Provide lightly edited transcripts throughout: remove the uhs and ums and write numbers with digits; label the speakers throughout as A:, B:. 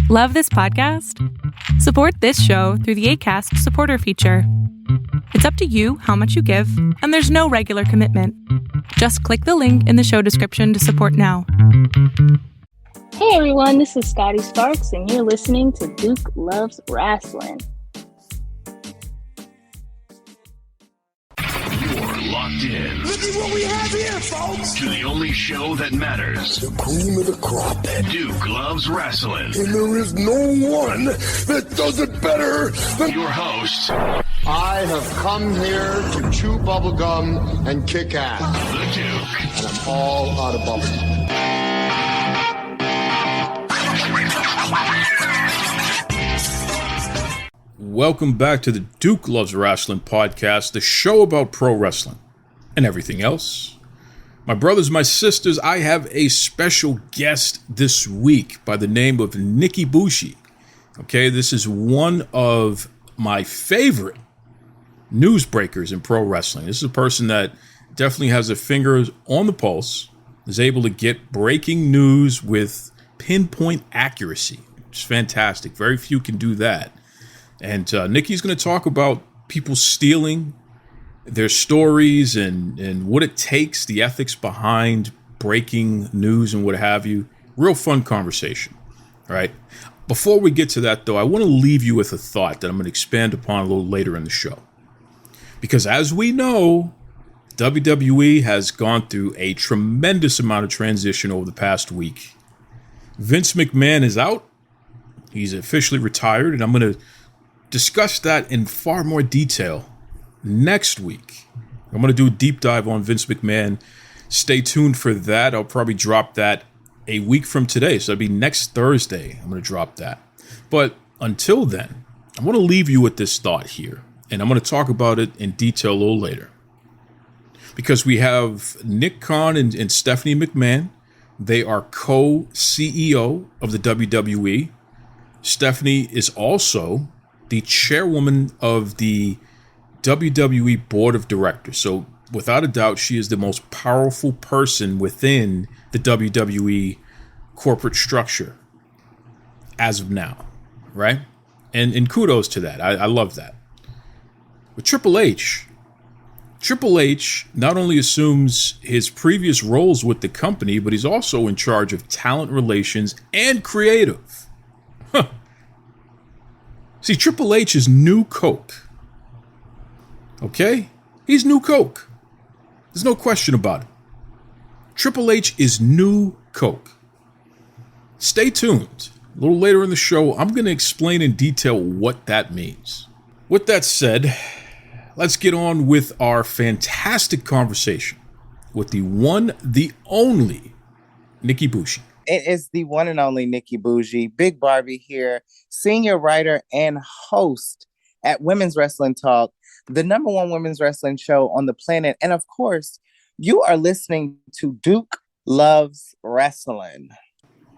A: Love this podcast? Support this show through the Acast supporter feature. It's up to you how much you give, and there's no regular commitment. Just click the link in the show description to support now.
B: Hey everyone, this is Scotty Sparks, and you're listening to Duke Loves Rasslin.
C: You're locked in.
D: Look at what we have here, folks.
C: To the only show that matters.
D: The cream of the crop.
C: Duke Loves Rasslin.
D: And there is no one that does it better than
C: your host.
E: I have come here to chew bubblegum and kick ass.
C: The Duke.
E: And I'm all out of bubblegum.
F: Welcome back to the Duke Loves Rasslin podcast, the show about pro wrestling and everything else. My brothers, my sisters, I have a special guest this week by the name of Nickie Booshie. Okay, this is one of my favorite newsbreakers in pro wrestling. This is a person that definitely has their fingers on the pulse, is able to get breaking news with pinpoint accuracy. It's fantastic. Very few can do that. And Nickie's going to talk about people stealing, their stories, and what it takes, the ethics behind breaking news and what have you. Real fun conversation. All right. Before we get to that, though, I want to leave you with a thought that I'm going to expand upon a little later in the show. Because as we know, WWE has gone through a tremendous amount of transition over the past week. Vince McMahon is out. He's officially retired, and I'm going to discuss that in far more detail next week. I'm going to do a deep dive on Vince McMahon. Stay tuned for that. I'll probably drop that a week from today. So it'll be next Thursday. I'm going to drop that. But until then, I want to leave you with this thought here. And I'm going to talk about it in detail a little later. Because we have Nick Khan and Stephanie McMahon. They are co-CEO of the WWE. Stephanie is also the chairwoman of the WWE Board of Directors. So without a doubt, she is the most powerful person within the WWE corporate structure as of now, right? And kudos to that. I love that. But Triple H not only assumes his previous roles with the company, but he's also in charge of talent relations and creative. Huh. See, Triple H is new Coke. Okay? He's new Coke. There's no question about it. Triple H is new Coke. Stay tuned. A little later in the show, I'm going to explain in detail what that means. With that said, let's get on with our fantastic conversation with the one, the only Nickie Booshie.
G: It is the one and only Nickie Booshie, Big Barbie here, senior writer and host at Women's Wrestling Talk, the number one women's wrestling show on the planet. And of course, you are listening to Duke Loves Rasslin.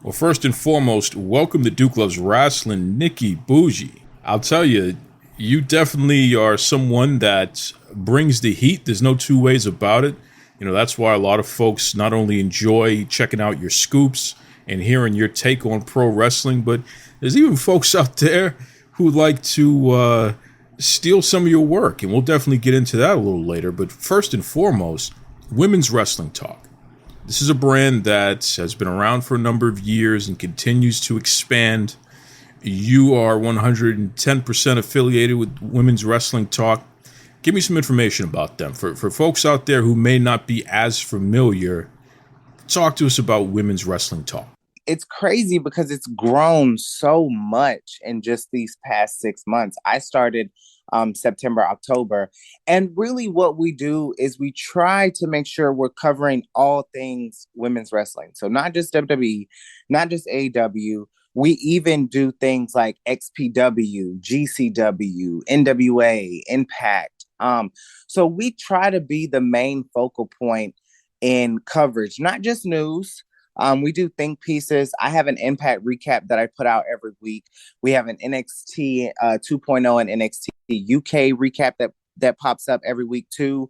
F: Well, first and foremost, welcome to Duke Loves Rasslin, Nickie Booshie. I'll tell you, you definitely are someone that brings the heat. There's no two ways about it. You know, that's why a lot of folks not only enjoy checking out your scoops and hearing your take on pro wrestling, but there's even folks out there who like to steal some of your work. And we'll definitely get into that a little later. But first and foremost, Women's Wrestling Talk. This is a brand that has been around for a number of years and continues to expand. You are 110% affiliated with Women's Wrestling Talk. Give me some information about them. For folks out there who may not be as familiar, talk to us about Women's Wrestling Talk.
G: It's crazy because it's grown so much in just these past 6 months. I started September, October. And really what we do is we try to make sure we're covering all things women's wrestling. So not just WWE, not just AEW. We even do things like XPW, GCW, NWA, Impact. So we try to be the main focal point in coverage, not just news. We do think pieces. I have an Impact recap that I put out every week. We have an NXT 2.0 and NXT UK recap that pops up every week too.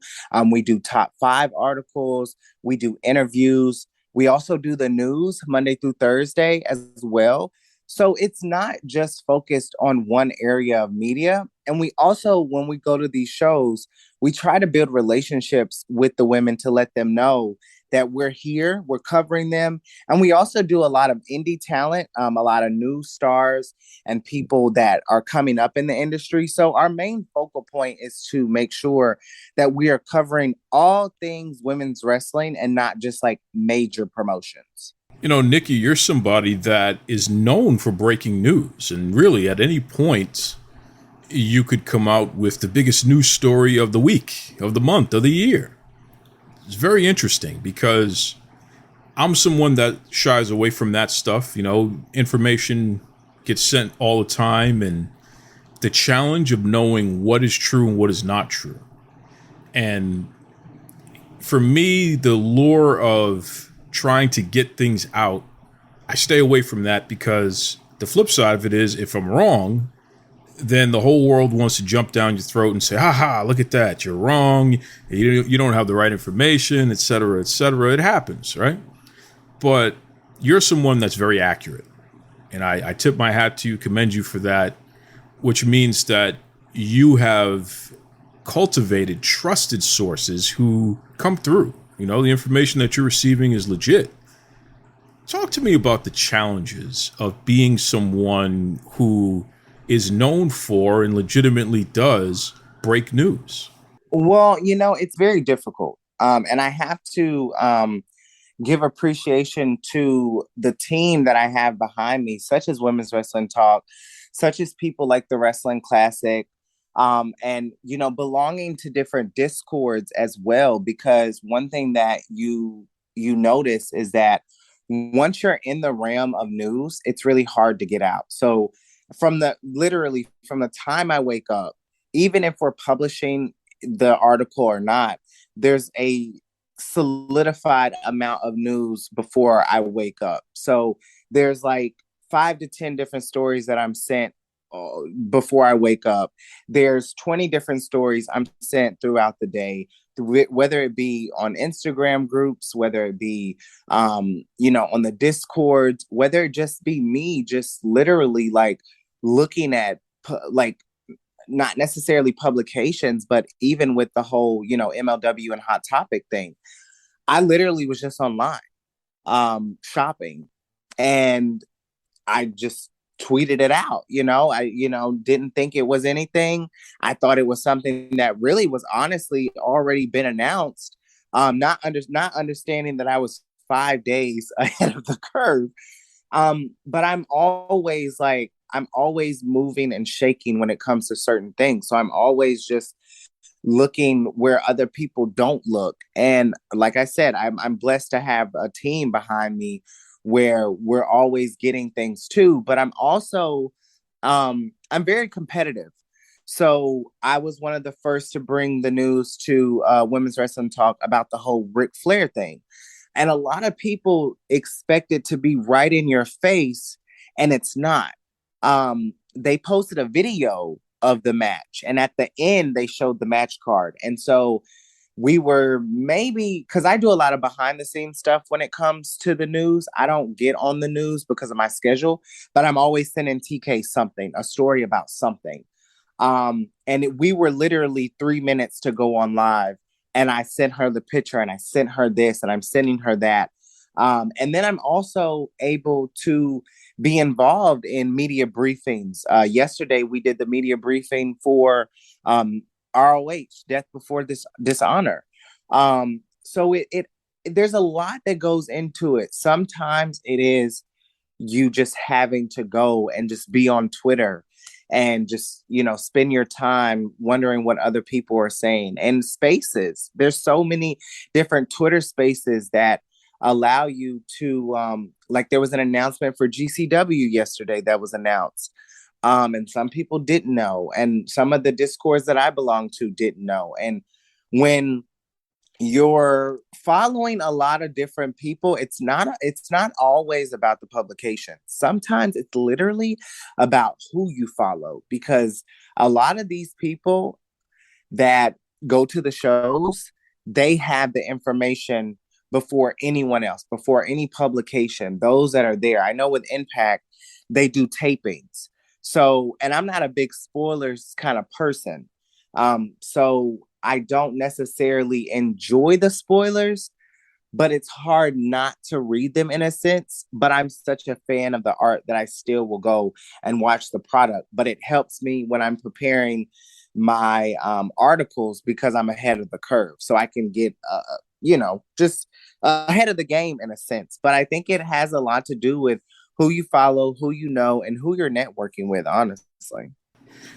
G: We do top 5 articles. We do interviews. We also do the news Monday through Thursday as well. So it's not just focused on one area of media. And we also, when we go to these shows, we try to build relationships with the women to let them know that we're here, we're covering them. And we also do a lot of indie talent, a lot of new stars and people that are coming up in the industry. So our main focal point is to make sure that we are covering all things women's wrestling and not just like major promotions.
F: You know, Nicki, you're somebody that is known for breaking news. And really, at any point, you could come out with the biggest news story of the week, of the month, of the year. It's very interesting because I'm someone that shies away from that stuff. You know, information gets sent all the time, and the challenge of knowing what is true and what is not true. And for me, the lure of trying to get things out, I stay away from that, because the flip side of it is, if I'm wrong, then the whole world wants to jump down your throat and say, ha, look at that, you're wrong, you don't have the right information, etc., etc. It happens, right? But you're someone that's very accurate, and I tip my hat to you, commend you for that, which means that you have cultivated trusted sources who come through. You know, the information that you're receiving is legit. Talk to me about the challenges of being someone who is known for and legitimately does break news.
G: Well, you know, it's very difficult. And I have to give appreciation to the team that I have behind me, such as Women's Wrestling Talk, such as people like the Wrestling Classic, and, you know, belonging to different discords as well, because one thing that you notice is that once you're in the realm of news, it's really hard to get out. So literally from the time I wake up, even if we're publishing the article or not, there's a solidified amount of news before I wake up. So there's like 5 to 10 different stories that I'm sent before I wake up. There's 20 different stories I'm sent throughout the day, whether it be on Instagram groups, whether it be, you know, on the Discord, whether it just be me just literally like looking at like not necessarily publications, but even with the whole, you know, MLW and Hot Topic thing, I literally was just online shopping, and I just tweeted it out. You know, I didn't think it was anything. I thought it was something that really was honestly already been announced. Not understanding that I was 5 days ahead of the curve. But I'm always moving and shaking when it comes to certain things. So I'm always just looking where other people don't look. And like I said, I'm blessed to have a team behind me where we're always getting things too. But I'm also, I'm very competitive. So I was one of the first to bring the news to Women's Wrestling Talk about the whole Ric Flair thing. And a lot of people expect it to be right in your face, and it's not. They posted a video of the match, and at the end they showed the match card. And so we were, maybe because I do a lot of behind the scenes stuff when it comes to the news. I don't get on the news because of my schedule, but I'm always sending TK something, a story about something. We were literally 3 minutes to go on live, and I sent her the picture, and I sent her this, and I'm sending her that. And then I'm also able to be involved in media briefings. Yesterday, we did the media briefing for ROH, Death Before Dishonor. So there's a lot that goes into it. Sometimes it is you just having to go and just be on Twitter and just, you know, spend your time wondering what other people are saying. And spaces, there's so many different Twitter spaces that allow you to, like there was an announcement for GCW yesterday that was announced. And some people didn't know. And some of the discords that I belong to didn't know. And when you're following a lot of different people, it's not always about the publication. Sometimes it's literally about who you follow, because a lot of these people that go to the shows, they have the information before anyone else, before any publication, those that are there. I know with Impact, they do tapings. So, and I'm not a big spoilers kind of person. So I don't necessarily enjoy the spoilers, but it's hard not to read them in a sense. But I'm such a fan of the art that I still will go and watch the product. But it helps me when I'm preparing my articles because I'm ahead of the curve. So I can get, just ahead of the game in a sense. But I think it has a lot to do with who you follow, who you know, and who you're networking with, honestly.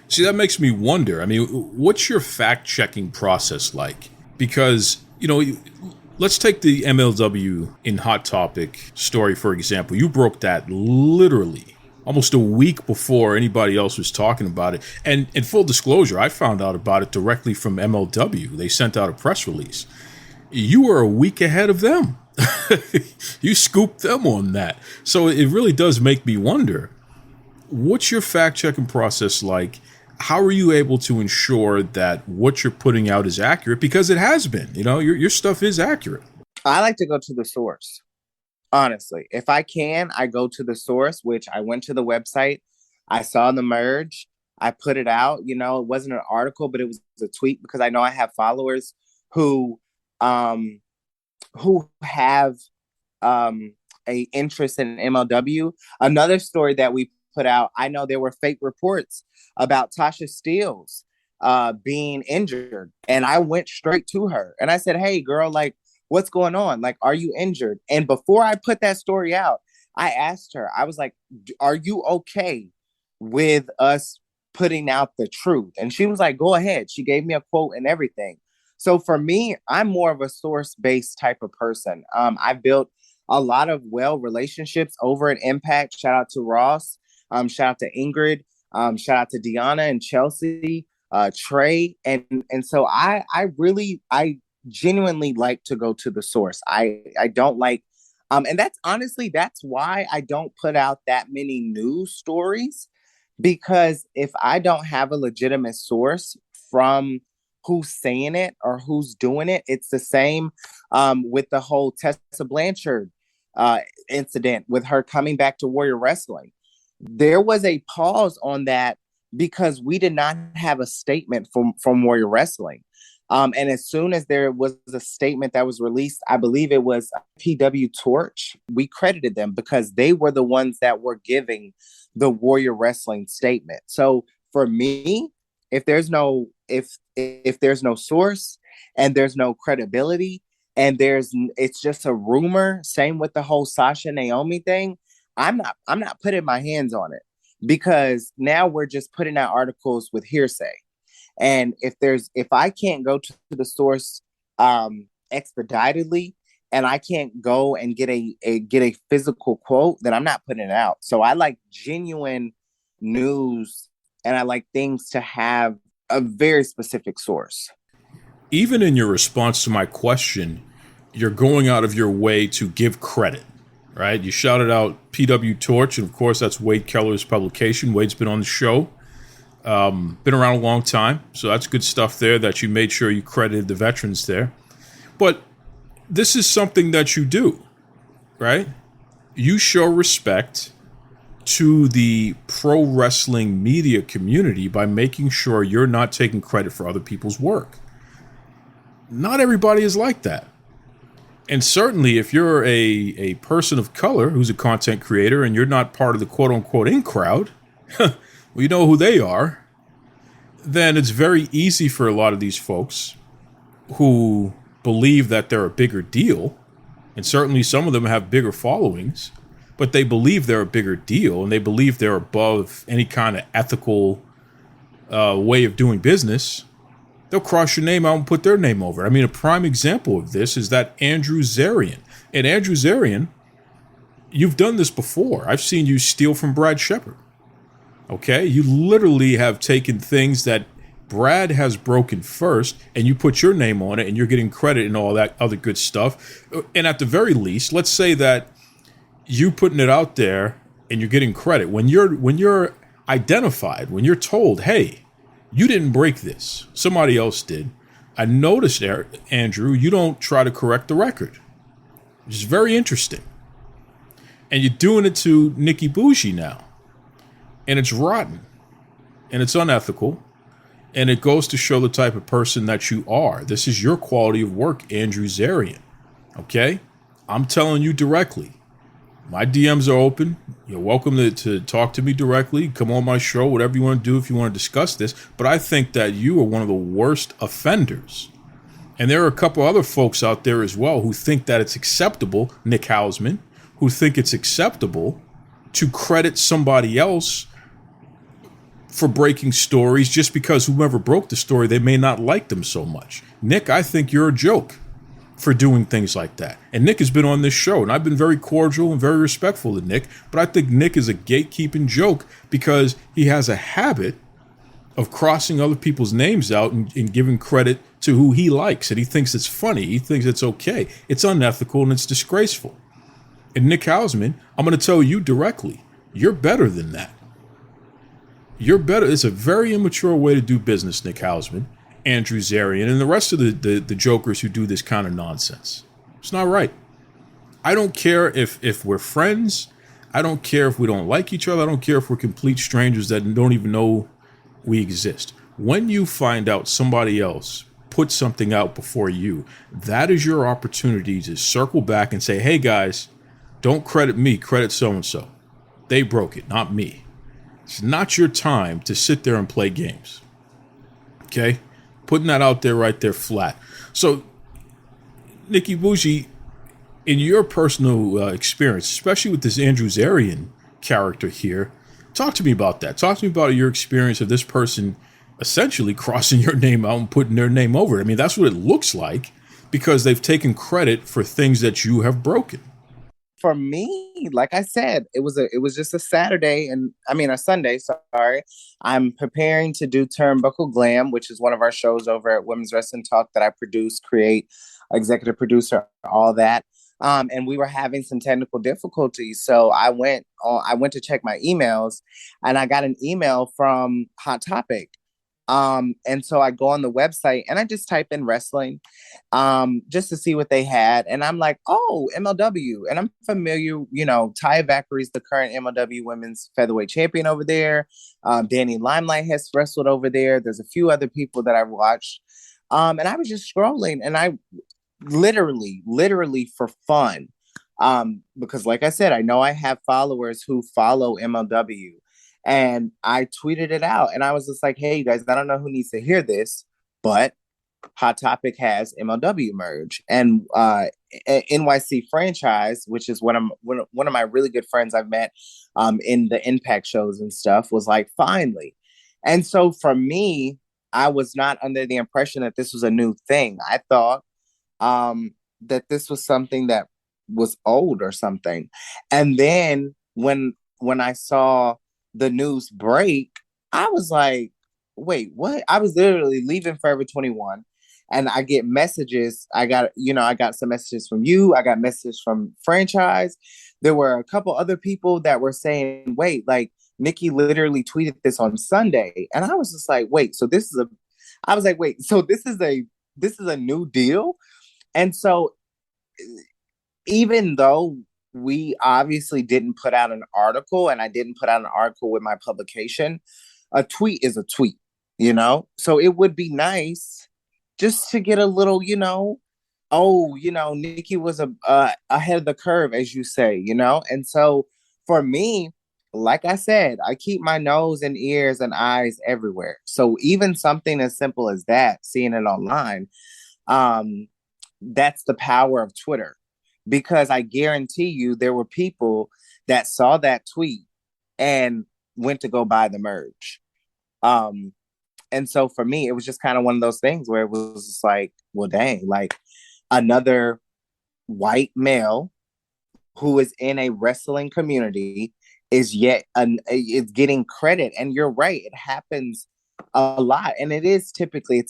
F: See, that makes me wonder. I mean, what's your fact-checking process like? Because, let's take the MLW in Hot Topic story, for example. You broke that literally almost a week before anybody else was talking about it. And in full disclosure, I found out about it directly from MLW. They sent out a press release. You were a week ahead of them. You scooped them on that. So it really does make me wonder, what's your fact-checking process like? How are you able to ensure that what you're putting out is accurate? Because it has been, your stuff is accurate.
G: I like to go to the source. Honestly, if I can, I go to the source, which I went to the website. I saw the merge. I put it out. It wasn't an article, but it was a tweet because I know I have followers who have a interest in MLW. Another story that we put out, I know there were fake reports about Tasha Steelz being injured. And I went straight to her and I said, hey, girl, like, what's going on? Like, are you injured? And before I put that story out, I asked her, I was like, are you okay with us putting out the truth? And she was like, go ahead. She gave me a quote and everything. So for me, I'm more of a source-based type of person. I've built a lot of relationships over at Impact. Shout out to Ross. Shout out to Ingrid. Shout out to Deanna and Chelsea, Trey. And so I genuinely like to go to the source. I don't like, and that's why I don't put out that many news stories, because if I don't have a legitimate source from who's saying it or who's doing it, it's the same with the whole Tessa Blanchard incident with her coming back to Warrior Wrestling. There was a pause on that because we did not have a statement from Warrior Wrestling. And as soon as there was a statement that was released, I believe it was PW Torch, we credited them because they were the ones that were giving the Warrior Wrestling statement. So for me, if there's no source and there's no credibility and it's just a rumor, same with the whole Sasha Naomi thing, I'm not putting my hands on it, because now we're just putting out articles with hearsay. And if I can't go to the source expeditedly, and I can't go and get a physical quote, then I'm not putting it out. So I like genuine news, and I like things to have a very specific source.
F: Even in your response to my question, you're going out of your way to give credit, right? You shouted out PW Torch, and of course that's Wade Keller's publication. Wade's been on the show. Been around a long time, so that's good stuff there that you made sure you credited the veterans there. But this is something that you do, right? You show respect to the pro wrestling media community by making sure you're not taking credit for other people's work. Not everybody is like that. And certainly if you're a person of color who's a content creator and you're not part of the quote-unquote in crowd, we know who they are, then it's very easy for a lot of these folks who believe that they're a bigger deal, and certainly some of them have bigger followings, but they believe they're a bigger deal, and they believe they're above any kind of ethical way of doing business. They'll cross your name out and put their name over. I mean, a prime example of this is that Andrew Zarian. And Andrew Zarian, you've done this before. I've seen you steal from Brad Shepard. Okay? You literally have taken things that Brad has broken first, and you put your name on it, and you're getting credit and all that other good stuff. And at the very least, let's say that you putting it out there and you're getting credit. When you're identified, when you're told, hey, you didn't break this, somebody else did. I noticed, Andrew, you don't try to correct the record, which is very interesting. And you're doing it to Nickie Booshie now. And it's rotten. And it's unethical. And it goes to show the type of person that you are. This is your quality of work, Andrew Zarian. Okay? I'm telling you directly. My DMs are open. You're welcome to talk to me directly. Come on my show, whatever you want to do if you want to discuss this. But I think that you are one of the worst offenders. And there are a couple other folks out there as well who think that it's acceptable, Nick Hausman, who think it's acceptable to credit somebody else for breaking stories just because whoever broke the story, they may not like them so much. Nick, I think you're a joke for doing things like that. And Nick has been on this show, and I've been very cordial and very respectful to Nick, but I think Nick is a gatekeeping joke because he has a habit of crossing other people's names out and giving credit to who he likes, and he thinks it's funny. He thinks it's okay. It's unethical and it's disgraceful. And Nick Hausman, I'm going to tell you directly, you're better than that. You're better. It's a very immature way to do business, Nick Hausman, Andrew Zarian, and the rest of the jokers who do this kind of nonsense. It's not right. I don't care if we're friends. I don't care if we don't like each other. I don't care if we're complete strangers that don't even know we exist. When you find out somebody else put something out before you, that is your opportunity to circle back and say, hey guys, don't credit me, credit so-and-so. They broke it, not me. It's not your time to sit there and play games. Okay? Putting that out there right there flat. So, Nickie Booshie, in your personal experience, especially with this Andrew Zarian character here, talk to me about that. Talk to me about your experience of this person essentially crossing your name out and putting their name over it. I mean, that's what it looks like because they've taken credit for things that you have broken.
G: For me, like I said, it was just a Saturday a Sunday, sorry. I'm preparing to do Turnbuckle Glam, which is one of our shows over at Women's Wrestling Talk that I produce, create, executive producer, all that. And we were having some technical difficulties. So I went to check my emails and I got an email from Hot Topic. And so I go on the website and I just type in wrestling, just to see what they had. And I'm like, oh, MLW. And I'm familiar, Taya Valkyrie's the current MLW women's featherweight champion over there. Danny Limelight has wrestled over there. There's a few other people that I watched. And I was just scrolling and I literally for fun. Because like I said, I know I have followers who follow MLW. And I tweeted it out and I was just like, hey, you guys, I don't know who needs to hear this, but Hot Topic has MLW merge. And NYC Franchise, which is one of my really good friends I've met in the Impact shows and stuff, was like, finally. And so for me, I was not under the impression that this was a new thing. I thought that this was something that was old or something. And then when I saw the news break, I was like, wait, what? I was literally leaving Forever 21 and I get messages. I got some messages from you. I got messages from Franchise. There were a couple other people that were saying, wait, like Nicki literally tweeted this on Sunday. And I was just like, wait, so this is a new deal? And so even though we obviously didn't put out an article and I didn't put out an article with my publication, a tweet is a tweet, So it would be nice just to get a little, Nicki was ahead of the curve, as you say, And so for me, like I said, I keep my nose and ears and eyes everywhere. So even something as simple as that, seeing it online, that's the power of Twitter. Because I guarantee you there were people that saw that tweet and went to go buy the merch. And so for me, it was just kind of one of those things where it was just like, well, dang, like another white male who is in a wrestling community is getting credit. And you're right, it happens a lot. And it is typically,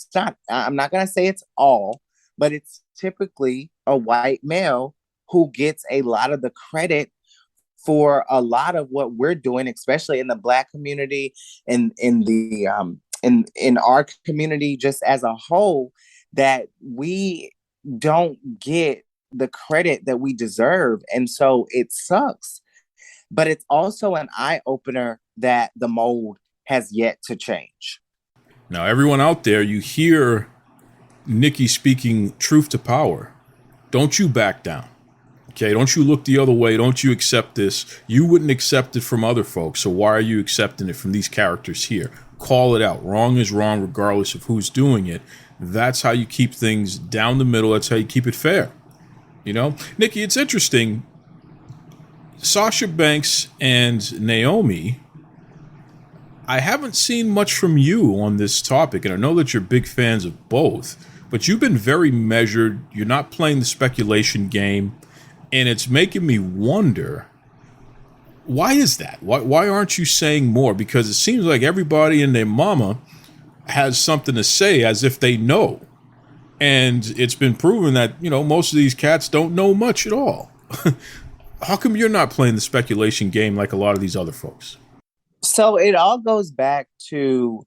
G: I'm not going to say it's all, but it's typically a white male who gets a lot of the credit for a lot of what we're doing, especially in the Black community and in our community just as a whole, that we don't get the credit that we deserve. And so it sucks but it's also an eye opener that the mold has yet to change.
F: Now, everyone out there, you hear Nicki speaking truth to power. Don't you back down. Okay, don't you look the other way. Don't you accept this. You wouldn't accept it from other folks, so why are you accepting it from these characters here? Call it out. Wrong is wrong regardless of who's doing it. That's how you keep things down the middle. That's how you keep it fair. You know? Nicki, it's interesting. Sasha Banks and Naomi, I haven't seen much from you on this topic, and I know that you're big fans of both, but you've been very measured. You're not playing the speculation game, and it's making me wonder, why is that? Why aren't you saying more? Because it seems like everybody and their mama has something to say as if they know. And it's been proven that, you know, most of these cats don't know much at all. How come you're not playing the speculation game like a lot of these other folks?
G: So it all goes back to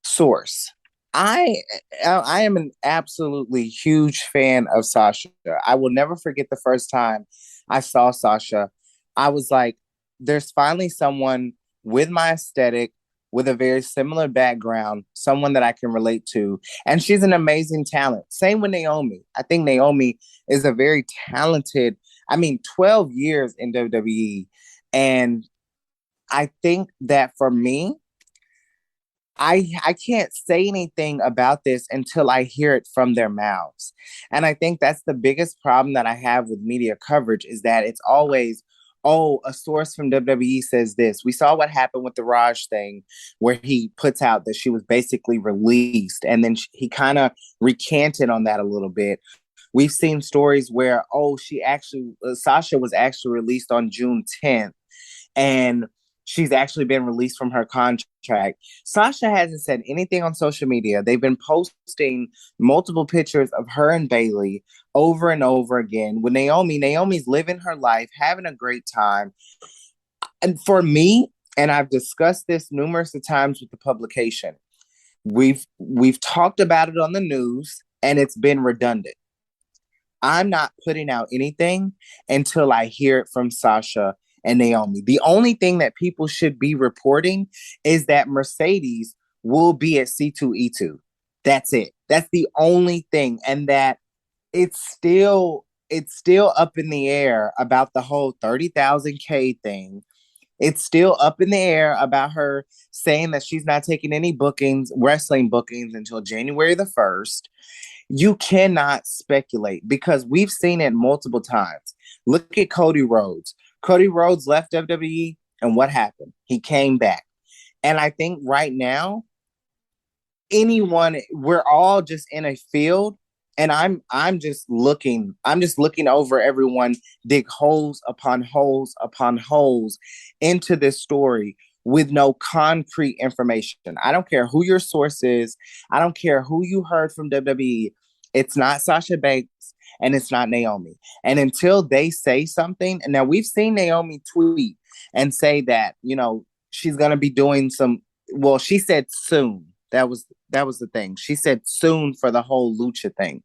G: source. I am an absolutely huge fan of Sasha. I will never forget the first time I saw Sasha. I was like, there's finally someone with my aesthetic, with a very similar background, someone that I can relate to. And she's an amazing talent. Same with Naomi. I think Naomi is a very talented, 12 years in WWE. And I think that for me, I can't say anything about this until I hear it from their mouths. And I think that's the biggest problem that I have with media coverage, is that it's always, oh, a source from WWE says this. We saw what happened with the Raj thing, where he puts out that she was basically released, and then he kind of recanted on that a little bit. We've seen stories where, Sasha was actually released on June 10th, and she's actually been released from her contract. Sasha hasn't said anything on social media. They've been posting multiple pictures of her and Bailey over and over again. With Naomi's living her life, having a great time. And for me, and I've discussed this numerous times with the publication, we've talked about it on the news, and it's been redundant. I'm not putting out anything until I hear it from Sasha and Naomi. The only thing that people should be reporting is that Mercedes will be at C2E2. That's it. That's the only thing. And that it's still up in the air about the whole 30,000 K thing. It's still up in the air about her saying that she's not taking any wrestling bookings until January the 1st. You cannot speculate, because we've seen it multiple times. Look at Cody Rhodes. Cody Rhodes left WWE, and what happened? He came back. And I think right now, we're all just in a field, and I'm just looking over everyone dig holes upon holes upon holes into this story with no concrete information. I don't care who your source is. I don't care who you heard from WWE. It's not Sasha Banks, and it's not Naomi. And until they say something, and now we've seen Naomi tweet and say that, she's going to be doing she said soon. That was the thing. She said soon for the whole Lucha thing.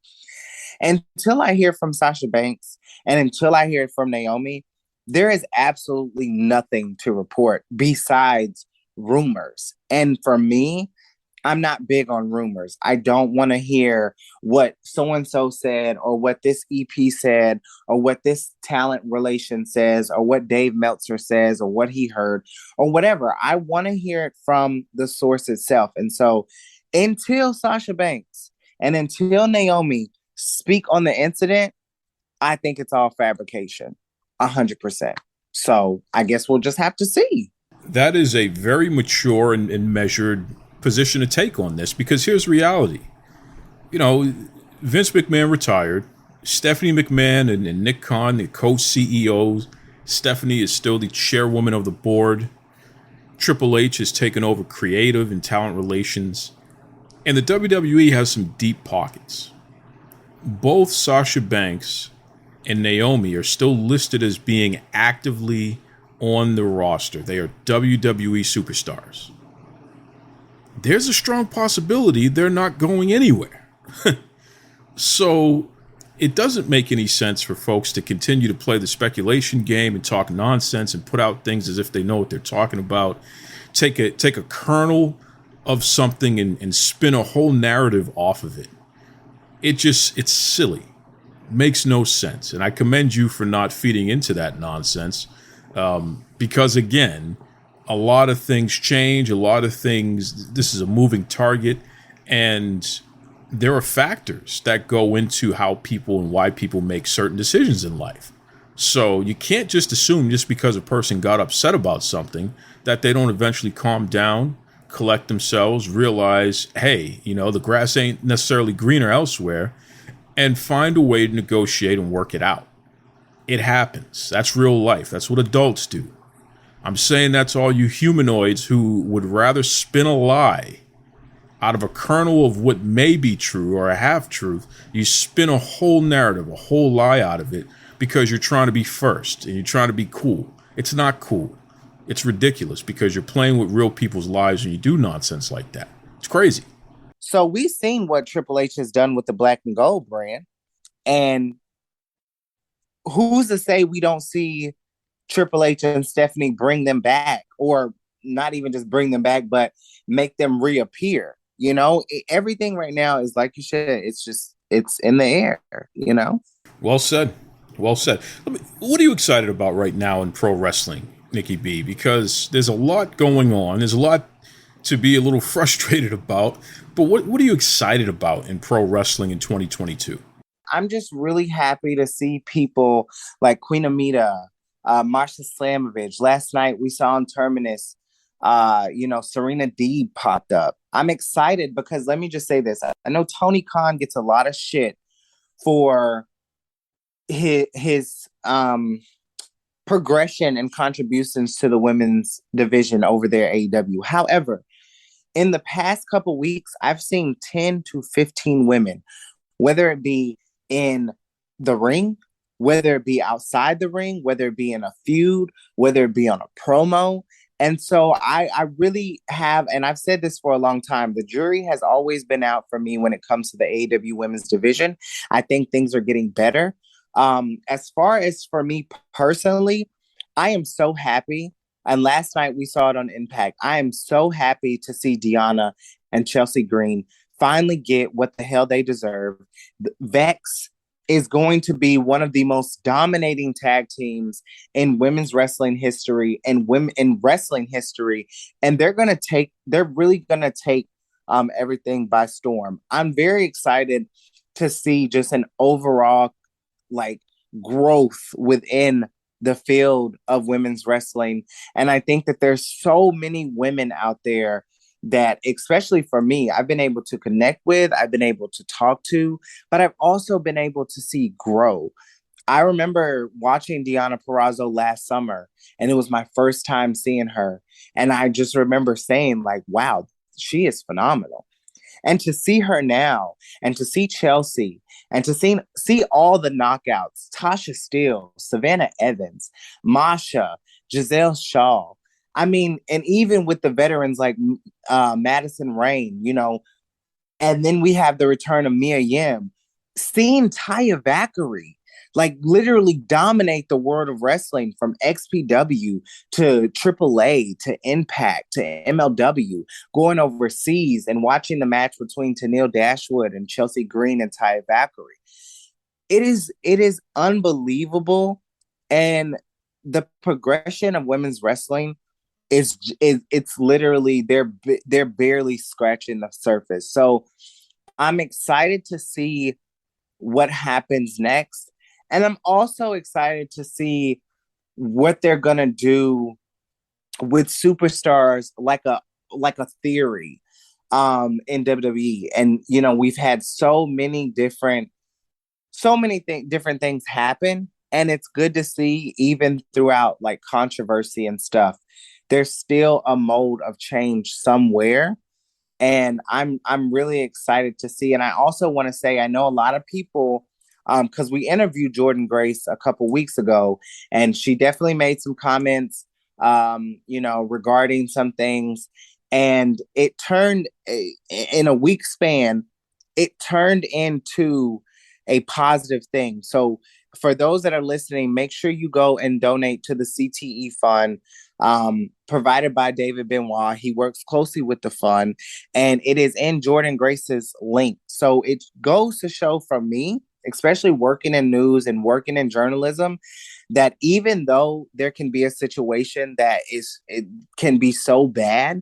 G: Until I hear from Sasha Banks and until I hear from Naomi, there is absolutely nothing to report besides rumors. And for me, I'm not big on rumors. I don't want to hear what so-and-so said, or what this EP said, or what this talent relation says, or what Dave Meltzer says, or what he heard, or whatever. I want to hear it from the source itself. And so until Sasha Banks and until Naomi speak on the incident, I think it's all fabrication, 100%. So I guess we'll just have to see.
F: That is a very mature and measured position to take on this, because here's reality. Vince McMahon retired. Stephanie McMahon and Nick Khan, the co-CEOs. Stephanie is still the chairwoman of the board. Triple H has taken over creative and talent relations. And the WWE has some deep pockets. Both Sasha Banks and Naomi are still listed as being actively on the roster. They are WWE superstars. There's a strong possibility they're not going anywhere. So it doesn't make any sense for folks to continue to play the speculation game and talk nonsense and put out things as if they know what they're talking about. Take a kernel of something and spin a whole narrative off of it. It's silly. Makes no sense. And I commend you for not feeding into that nonsense. Because again, a lot of things change, a lot of things, this is a moving target, and there are factors that go into how people and why people make certain decisions in life. So you can't just assume just because a person got upset about something that they don't eventually calm down, collect themselves, realize, hey, the grass ain't necessarily greener elsewhere, and find a way to negotiate and work it out. It happens. That's real life. That's what adults do. I'm saying that's all you humanoids who would rather spin a lie out of a kernel of what may be true or a half-truth. You spin a whole narrative, a whole lie out of it because you're trying to be first and you're trying to be cool. It's not cool. It's ridiculous because you're playing with real people's lives when you do nonsense like that. It's crazy.
G: So we've seen what Triple H has done with the Black and Gold brand. And who's to say we don't see Triple H and Stephanie bring them back, or not even just bring them back, but make them reappear? Everything right now is like you said, it's in the air,
F: Well said. Well said. What are you excited about right now in pro wrestling, Nicki B? Because there's a lot going on. There's a lot to be a little frustrated about. But what are you excited about in pro wrestling in 2022?
G: I'm just really happy to see people like Queen Amita, Marsha Slamovich. Last night we saw on Terminus, Serena Deeb popped up. I'm excited because let me just say this. I know Tony Khan gets a lot of shit for his progression and contributions to the women's division over there at AEW. However, in the past couple weeks, I've seen 10 to 15 women, whether it be in the ring, whether it be outside the ring, whether it be in a feud, whether it be on a promo. And so I really have, and I've said this for a long time, the jury has always been out for me when it comes to the AEW women's division. I think things are getting better. As far as for me personally, I am so happy. And last night we saw it on Impact. I am so happy to see Deonna and Chelsea Green finally get what the hell they deserve. Vex is going to be one of the most dominating tag teams in women's wrestling history and women in wrestling history. And they're really going to take everything by storm. I'm very excited to see just an overall growth within the field of women's wrestling. And I think that there's so many women out there that, especially for me, I've been able to connect with, I've been able to talk to, but I've also been able to see grow. I remember watching Deonna Purrazzo last summer, and it was my first time seeing her. And I just remember saying, wow, she is phenomenal. And to see her now, and to see Chelsea, and to see all the knockouts, Tasha Steele, Savannah Evans, Masha, Giselle Shaw. I mean, and even with the veterans like Madison Rain, and then we have the return of Mia Yim, seeing Taya Valkyrie literally dominate the world of wrestling from XPW to AAA to Impact to MLW, going overseas and watching the match between Tenille Dashwood and Chelsea Green and Taya Valkyrie. It is unbelievable. And the progression of women's wrestling it's literally they're barely scratching the surface. So I'm excited to see what happens next. And I'm also excited to see what they're going to do with superstars like a Theory in WWE. And, we've had so many different things happen. And it's good to see, even throughout controversy and stuff, there's still a mode of change somewhere. And I'm really excited to see. And I also want to say, I know a lot of people, because we interviewed Jordan Grace a couple weeks ago, and she definitely made some comments, regarding some things. And it turned in a week span, it turned into a positive thing. So for those that are listening, make sure you go and donate to the CTE fund provided by David Benoit. He works closely with the fund, and it is in Jordan Grace's link. So it goes to show from me, especially working in news and working in journalism, that even though there can be a situation that it can be so bad,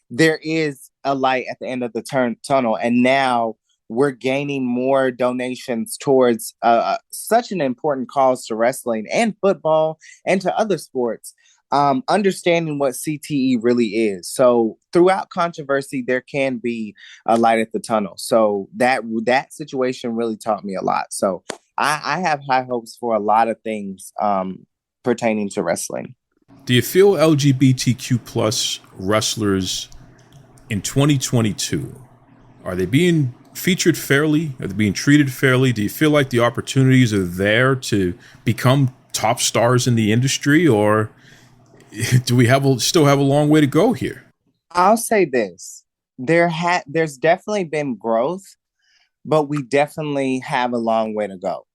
G: there is a light at the end of the tunnel. And now we're gaining more donations towards such an important cause to wrestling and football and to other sports, understanding what CTE really is. So throughout controversy, there can be a light at the tunnel. So that situation really taught me a lot. So I have high hopes for a lot of things pertaining to wrestling.
F: Do you feel LGBTQ plus wrestlers in 2022, are they being featured fairly? Are they being treated fairly? Do you feel like the opportunities are there to become top stars in the industry, or do we still have a long way to go here?
G: I'll say this. There's definitely been growth, but we definitely have a long way to go.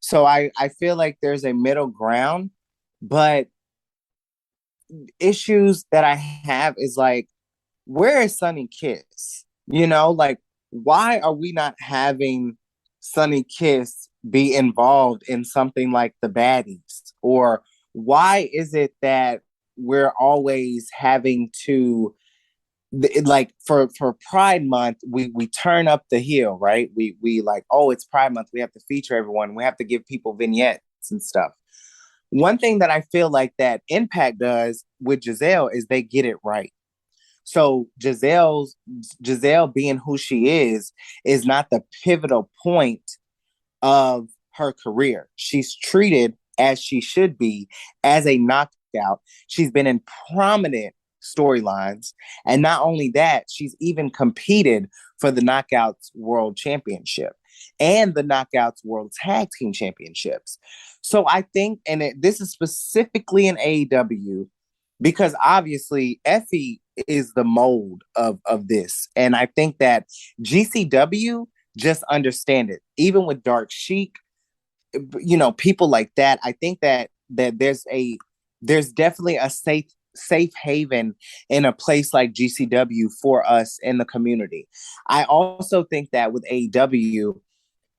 G: So I feel like there's a middle ground, but issues that I have is like, where is Sonny Kiss? You know, like, why are we not having Sonny Kiss be involved in something like the Baddies? Or why is it that we're always having to, like, for Pride Month, we turn up the heel, right? We like, oh, it's Pride Month, we have to feature everyone, we have to give people vignettes and stuff. One thing that I feel like that Impact does with Giselle is they get it right. So Giselle being who she is not the pivotal point of her career. She's treated as she should be, as a knockout. She's been in prominent storylines. And not only that, she's even competed for the Knockouts World Championship and the Knockouts World Tag Team Championships. So I think, and this is specifically in AEW, because obviously Effie is the mold of this. And I think that GCW just understand it. Even with Dark Sheik, you know, people like that, I think that there's definitely a safe haven in a place like GCW for us in the community. I also think that with AEW,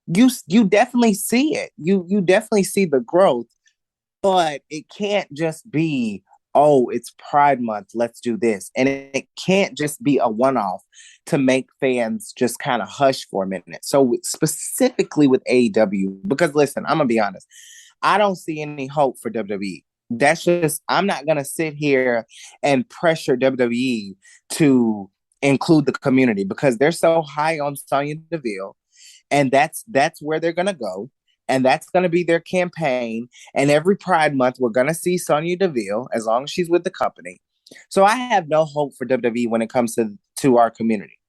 G: you definitely see it. You definitely see the growth, but it can't just be, oh, it's Pride Month, let's do this. And it can't just be a one-off to make fans just kind of hush for a minute. So specifically with AEW, because listen, I'm going to be honest, I don't see any hope for WWE. That's just, I'm not going to sit here and pressure WWE to include the community because they're so high on Sonya Deville. And that's where they're going to go. And that's going to be their campaign. And every Pride Month, we're going to see Sonya Deville as long as she's with the company. So I have no hope for WWE when it comes to our community.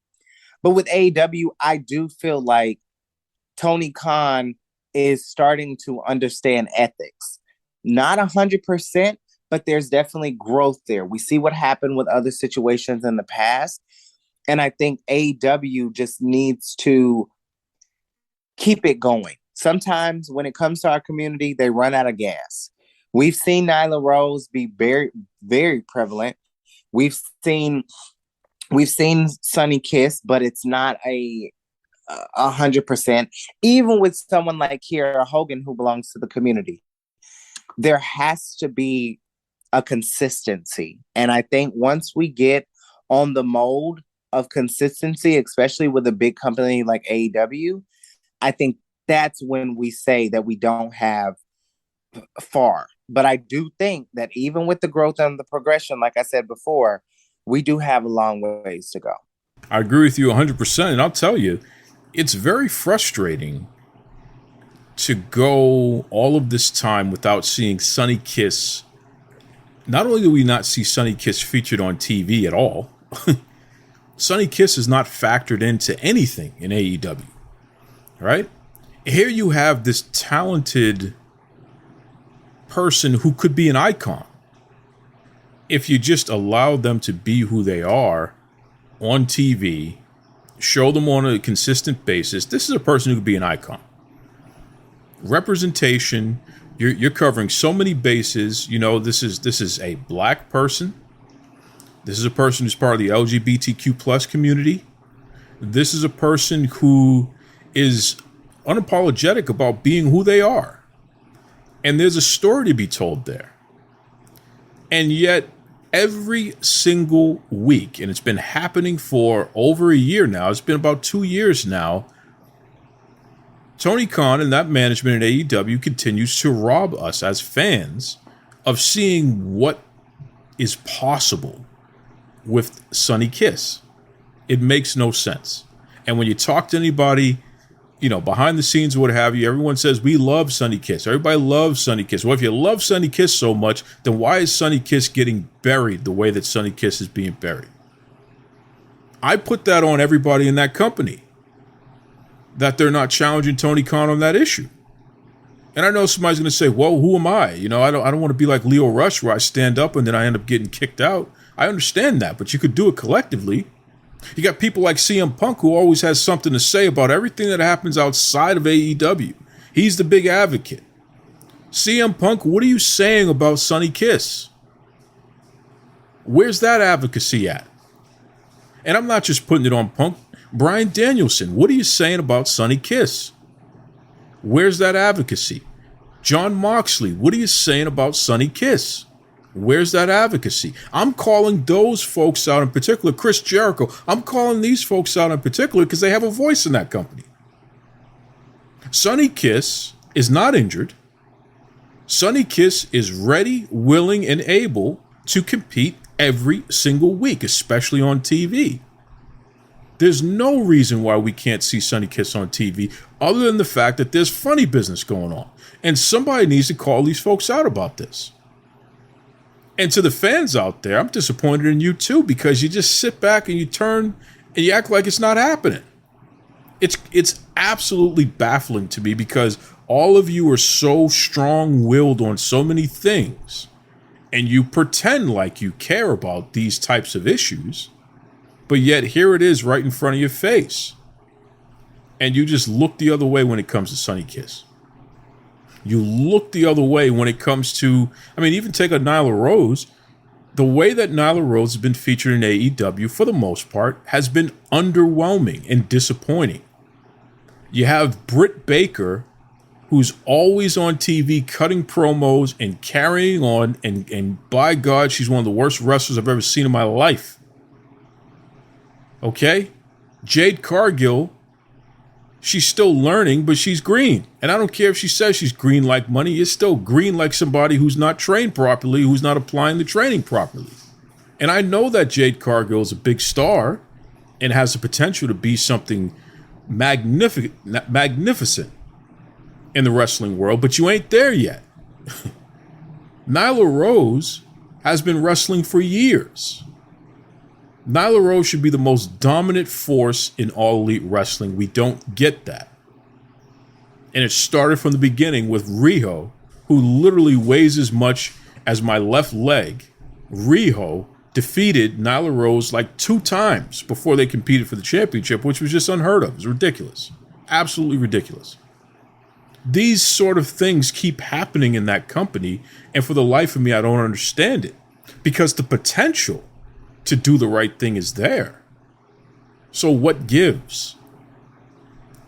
G: But with AEW, I do feel like Tony Khan is starting to understand ethics. Not 100%, but there's definitely growth there. We see what happened with other situations in the past. And I think AEW just needs to keep it going. Sometimes when it comes to our community, they run out of gas. We've seen Nyla Rose be very, very prevalent. We've seen Sonny Kiss, but it's not 100%. Even with someone like Kiera Hogan, who belongs to the community, there has to be a consistency. And I think once we get on the mold of consistency, especially with a big company like AEW, I think that's when we say that we don't have far. But I do think that even with the growth and the progression, like I said before, we do have a long ways to go.
F: I agree with you 100%. And I'll tell you, it's very frustrating to go all of this time without seeing Sonny Kiss. Not only do we not see Sonny Kiss featured on TV at all, Sonny Kiss is not factored into anything in AEW. Right? Here you have this talented person who could be an icon if you just allow them to be who they are on TV, show them on a consistent basis. This is a person who could be an icon. representation. You're covering so many bases. You know, this is a black person. This is a person who's part of the LGBTQ plus community. This is a person who is unapologetic about being who they are. And there's a story to be told there. And yet, every single week, and it's been happening for over a year now, it's been about 2 years now, Tony Khan and that management at AEW continues to rob us as fans of seeing what is possible with Sonny Kiss. It makes no sense. And when you talk to anybody, you know, behind the scenes, what have you, everyone says, we love Sonny Kiss. Everybody loves Sonny Kiss. Well, if you love Sonny Kiss so much, then why is Sonny Kiss getting buried the way that Sonny Kiss is being buried? I put that on everybody in that company, that they're not challenging Tony Khan on that issue. And I know somebody's going to say, well, who am I? You know, I don't want to be like Leo Rush where I stand up and then I end up getting kicked out. I understand that, but you could do it collectively. You got people like CM Punk who always has something to say about everything that happens outside of AEW. He's the big advocate. CM Punk, what are you saying about Sonny Kiss? Where's that advocacy at? And I'm not just putting it on Punk. Bryan Danielson, what are you saying about Sonny Kiss? Where's that advocacy? Jon Moxley, what are you saying about Sonny Kiss? Where's that advocacy? I'm calling those folks out in particular. Chris Jericho, I'm calling these folks out in particular because they have a voice in that company. Sonny Kiss is not injured. Sonny Kiss is ready, willing, and able to compete every single week, especially on TV. There's no reason why we can't see Sonny Kiss on TV other than the fact that there's funny business going on. And somebody needs to call these folks out about this. And to the fans out there, I'm disappointed in you too, because you just sit back and you turn and you act like it's not happening. It's absolutely baffling to me because all of you are so strong-willed on so many things, and you pretend like you care about these types of issues, but yet here it is right in front of your face. And you just look the other way when it comes to Sonny Kiss. You look the other way when it comes to, I mean, even take a Nyla Rose. The way that Nyla Rose has been featured in AEW, for the most part, has been underwhelming and disappointing. You have Britt Baker, who's always on TV cutting promos and carrying on, and by God, she's one of the worst wrestlers I've ever seen in my life. Okay? Jade Cargill, she's still learning, but she's green. And I don't care if she says she's green like money. It's still green like somebody who's not trained properly, who's not applying the training properly. And I know that Jade Cargill is a big star and has the potential to be something magnificent in the wrestling world, but you ain't there yet. Nyla Rose has been wrestling for years. Nyla Rose should be the most dominant force in All Elite Wrestling. We don't get that. And it started from the beginning with Riho, who literally weighs as much as my left leg. Riho defeated Nyla Rose like 2 times before they competed for the championship, which was just unheard of. It was ridiculous. Absolutely ridiculous. These sort of things keep happening in that company, and for the life of me, I don't understand it. Because the potential to do the right thing is there. So what gives?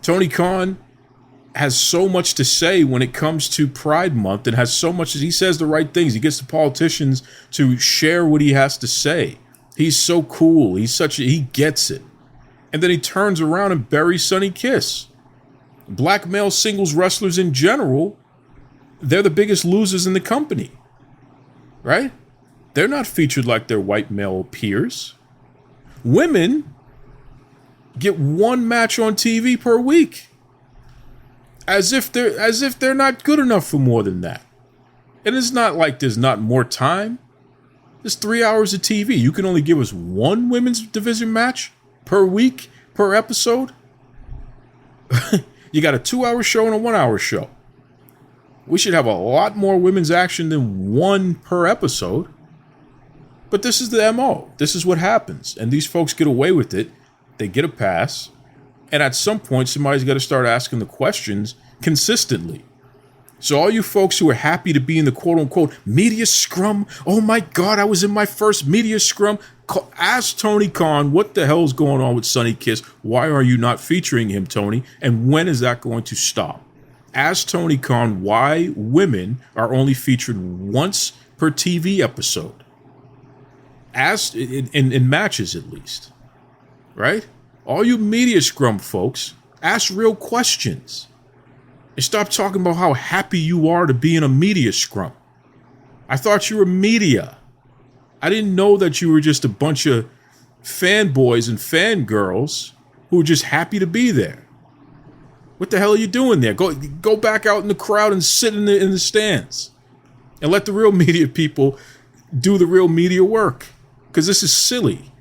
F: Tony Khan has so much to say when it comes to Pride Month, and has so much, he says the right things. He gets the politicians to share what he has to say. He's so cool. He gets it. And then he turns around and buries Sonny Kiss. Black male singles wrestlers in general, they're the biggest losers in the company. Right? They're not featured like their white male peers. Women get 1 match on TV per week. As if they're not good enough for more than that. And it's not like there's not more time. There's 3 hours of TV. You can only give us 1 women's division match per week, per episode. You got a 2-hour show and a 1-hour show. We should have a lot more women's action than 1 per episode. But this is the MO. This is what happens. And these folks get away with it. They get a pass. And at some point, somebody's got to start asking the questions consistently. So all you folks who are happy to be in the quote-unquote media scrum, oh my God, I was in my first media scrum. Ask Tony Khan what the hell is going on with Sonny Kiss. Why are you not featuring him, Tony? And when is that going to stop? Ask Tony Khan why women are only featured once per TV episode. Ask in matches at least, right? All you media scrum folks, ask real questions. And stop talking about how happy you are to be in a media scrum. I thought you were media. I didn't know that you were just a bunch of fanboys and fangirls who were just happy to be there. What the hell are you doing there? Go back out in the crowd and sit in the stands. And let the real media people do the real media work. Because this is silly.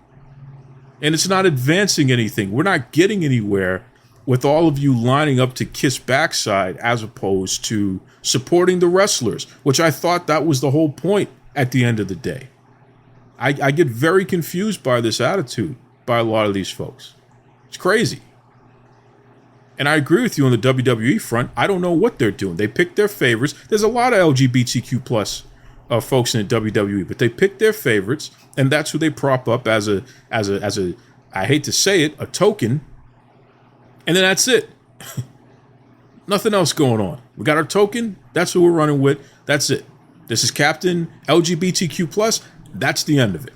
F: And it's not advancing anything. We're not getting anywhere with all of you lining up to kiss backside as opposed to supporting the wrestlers, which I thought that was the whole point at the end of the day. I get very confused by this attitude by a lot of these folks. It's crazy. And I agree with you on the WWE front. I don't know what they're doing. They pick their favorites. There's a lot of LGBTQ plus folks in the WWE, but they pick their favorites, and that's who they prop up as a I hate to say it, a token. And then that's it. Nothing else going on. We got our token. That's who we're running with. That's it. This is Captain LGBTQ plus. That's the end of it.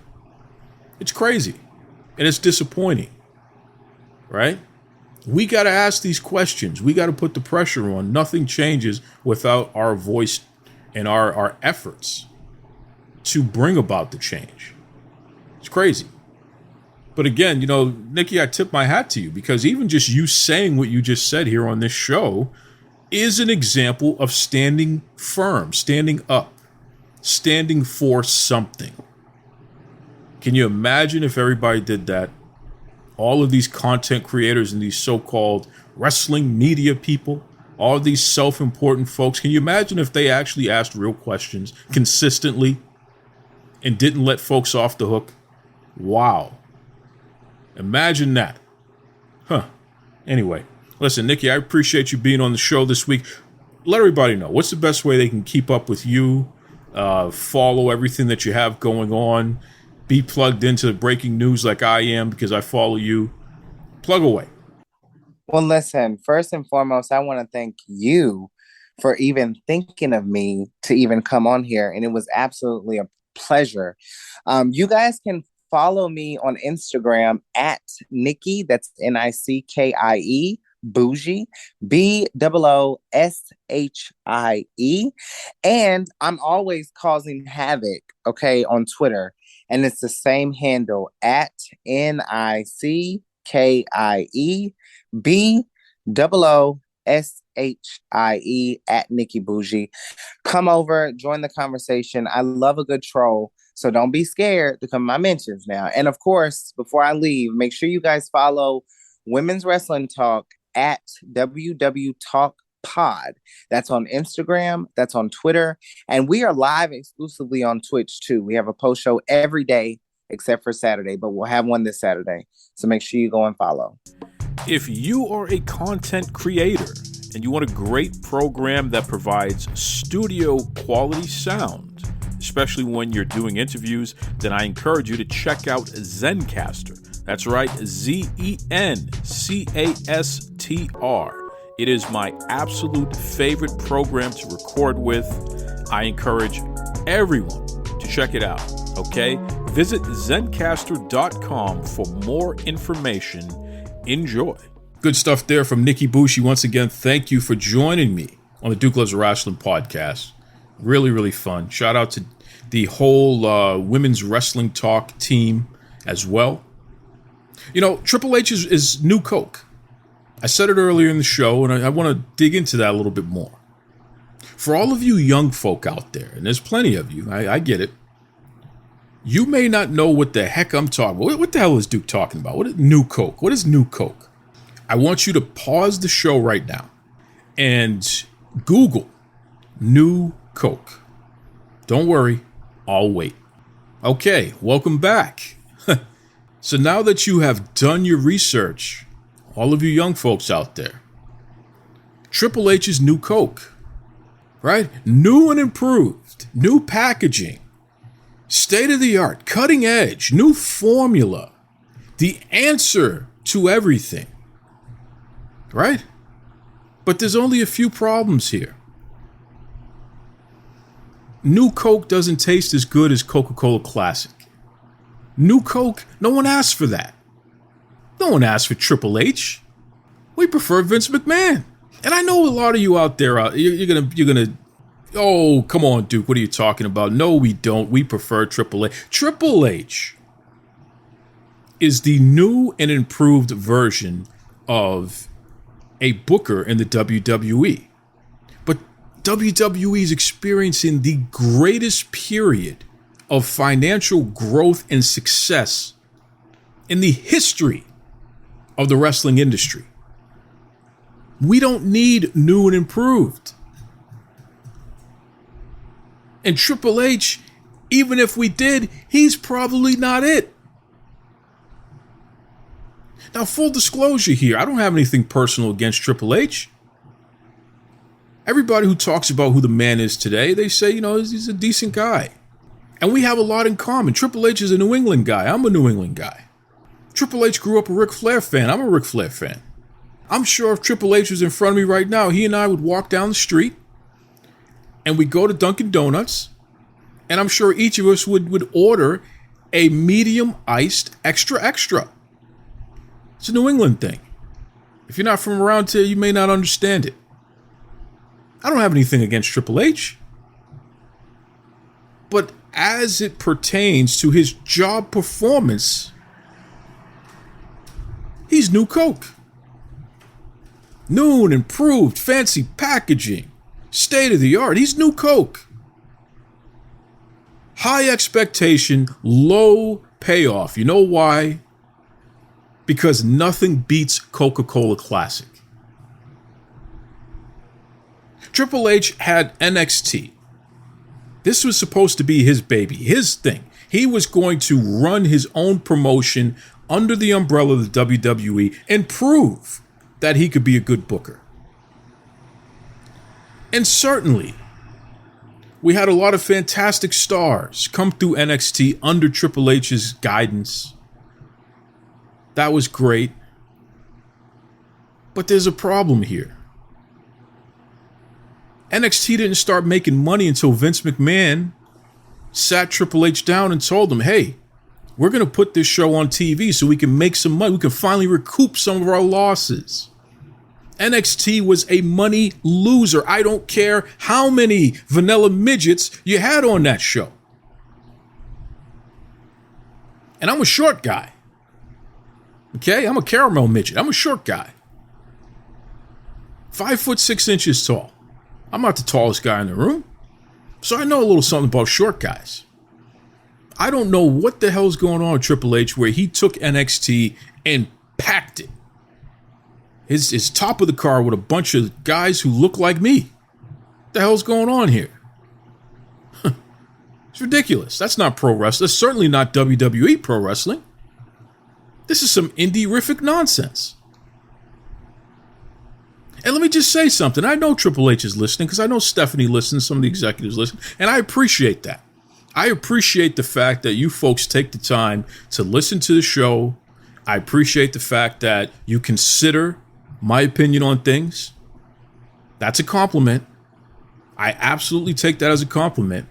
F: It's crazy. And it's disappointing. Right? We got to ask these questions. We got to put the pressure on. Nothing changes without our voice and our efforts to bring about the change. It's crazy. But again, Nicki, I tip my hat to you because even just you saying what you just said here on this show is an example of standing firm, standing up, standing for something. Can you imagine if everybody did that? All of these content creators and these so-called wrestling media people, all of these self-important folks, can you imagine if they actually asked real questions consistently and didn't let folks off the hook? Wow. Imagine that. Huh. Anyway, listen, Nicki, I appreciate you being on the show this week. Let everybody know, what's the best way they can keep up with you, follow everything that you have going on, be plugged into the breaking news like I am because I follow you. Plug away.
G: Well, listen, first and foremost, I want to thank you for even thinking of me to even come on here. And it was absolutely a pleasure. You guys can follow me on Instagram at Nickie, that's Nickie, Booshie, BOOSHIE. And I'm always causing havoc, okay, on Twitter. And it's the same handle at NICKIE, BOOSHIE at Nickie Booshie. Come over, join the conversation. I love a good troll. So don't be scared to come to my mentions now. And of course, before I leave, make sure you guys follow Women's Wrestling Talk at WW Talk Pod. That's on Instagram. That's on Twitter. And we are live exclusively on Twitch too. We have a post show every day except for Saturday, but we'll have one this Saturday. So make sure you go and follow.
F: If you are a content creator and you want a great program that provides studio quality sound, especially when you're doing interviews, then I encourage you to check out Zencastr. That's right, ZENCASTR. It is my absolute favorite program to record with. I encourage everyone to check it out, okay? Visit Zencastr.com for more information. Enjoy. Good stuff there from Nickie Booshie. Once again, thank you for joining me on the Duke Loves Rasslin podcast. Really, really fun. Shout out to the whole Women's Wrestling Talk team as well. Triple H is new Coke. I said it earlier in the show, and I want to dig into that a little bit more. For all of you young folk out there, and there's plenty of you, I get it. You may not know what the heck I'm talking about. What the hell is Duke talking about? What is new Coke? What is new Coke? I want you to pause the show right now and Google new Coke. Don't worry, I'll wait. Okay, welcome back. So now that you have done your research, all of you young folks out there, Triple H's new Coke. right? New and improved, new packaging, state of the art, cutting edge, new formula, the answer to everything, right? But there's only a few problems here. New Coke doesn't taste as good as Coca-Cola Classic. New Coke, no one asked for that. No one asked for Triple H. We prefer Vince McMahon. And I know a lot of you out there, you're gonna, oh, come on, Duke, what are you talking about? No, we don't. We prefer Triple H. Triple H is the new and improved version of a booker in the WWE. But WWE is experiencing the greatest period of financial growth and success in the history of the wrestling industry. We don't need new and improved. And Triple H, even if we did, he's probably not it. Now, full disclosure here, I don't have anything personal against Triple H. Everybody who talks about who the man is today, they say, he's a decent guy. And we have a lot in common. Triple H is a New England guy. I'm a New England guy. Triple H grew up a Ric Flair fan. I'm a Ric Flair fan. I'm sure if Triple H was in front of me right now, he and I would walk down the street and we'd go to Dunkin' Donuts. And I'm sure each of us would order a medium iced extra extra. It's a New England thing. If you're not from around here, you may not understand it. I don't have anything against Triple H. But as it pertains to his job performance, he's New Coke. New and improved, fancy packaging, state of the art. He's New Coke. High expectation, low payoff. You know why? Because nothing beats Coca-Cola Classic. Triple H had NXT. This was supposed to be his baby, his thing. He was going to run his own promotion under the umbrella of the WWE and prove that he could be a good booker. And certainly, we had a lot of fantastic stars come through NXT under Triple H's guidance. That was great. But there's a problem here. NXT didn't start making money until Vince McMahon sat Triple H down and told him, hey, we're going to put this show on TV so we can make some money. We can finally recoup some of our losses. NXT was a money loser. I don't care how many vanilla midgets you had on that show. And I'm a short guy. Okay, I'm a caramel midget. I'm a short guy. 5'6" tall. I'm not the tallest guy in the room. So I know a little something about short guys. I don't know what the hell's going on with Triple H where he took NXT and packed it. His top of the car with a bunch of guys who look like me. What the hell's going on here? It's ridiculous. That's not pro wrestling. That's certainly not WWE pro wrestling. This is some indie-rific nonsense. And let me just say something. I know Triple H is listening because I know Stephanie listens, some of the executives listen, and I appreciate that. I appreciate the fact that you folks take the time to listen to the show. I appreciate the fact that you consider my opinion on things. That's a compliment. I absolutely take that as a compliment.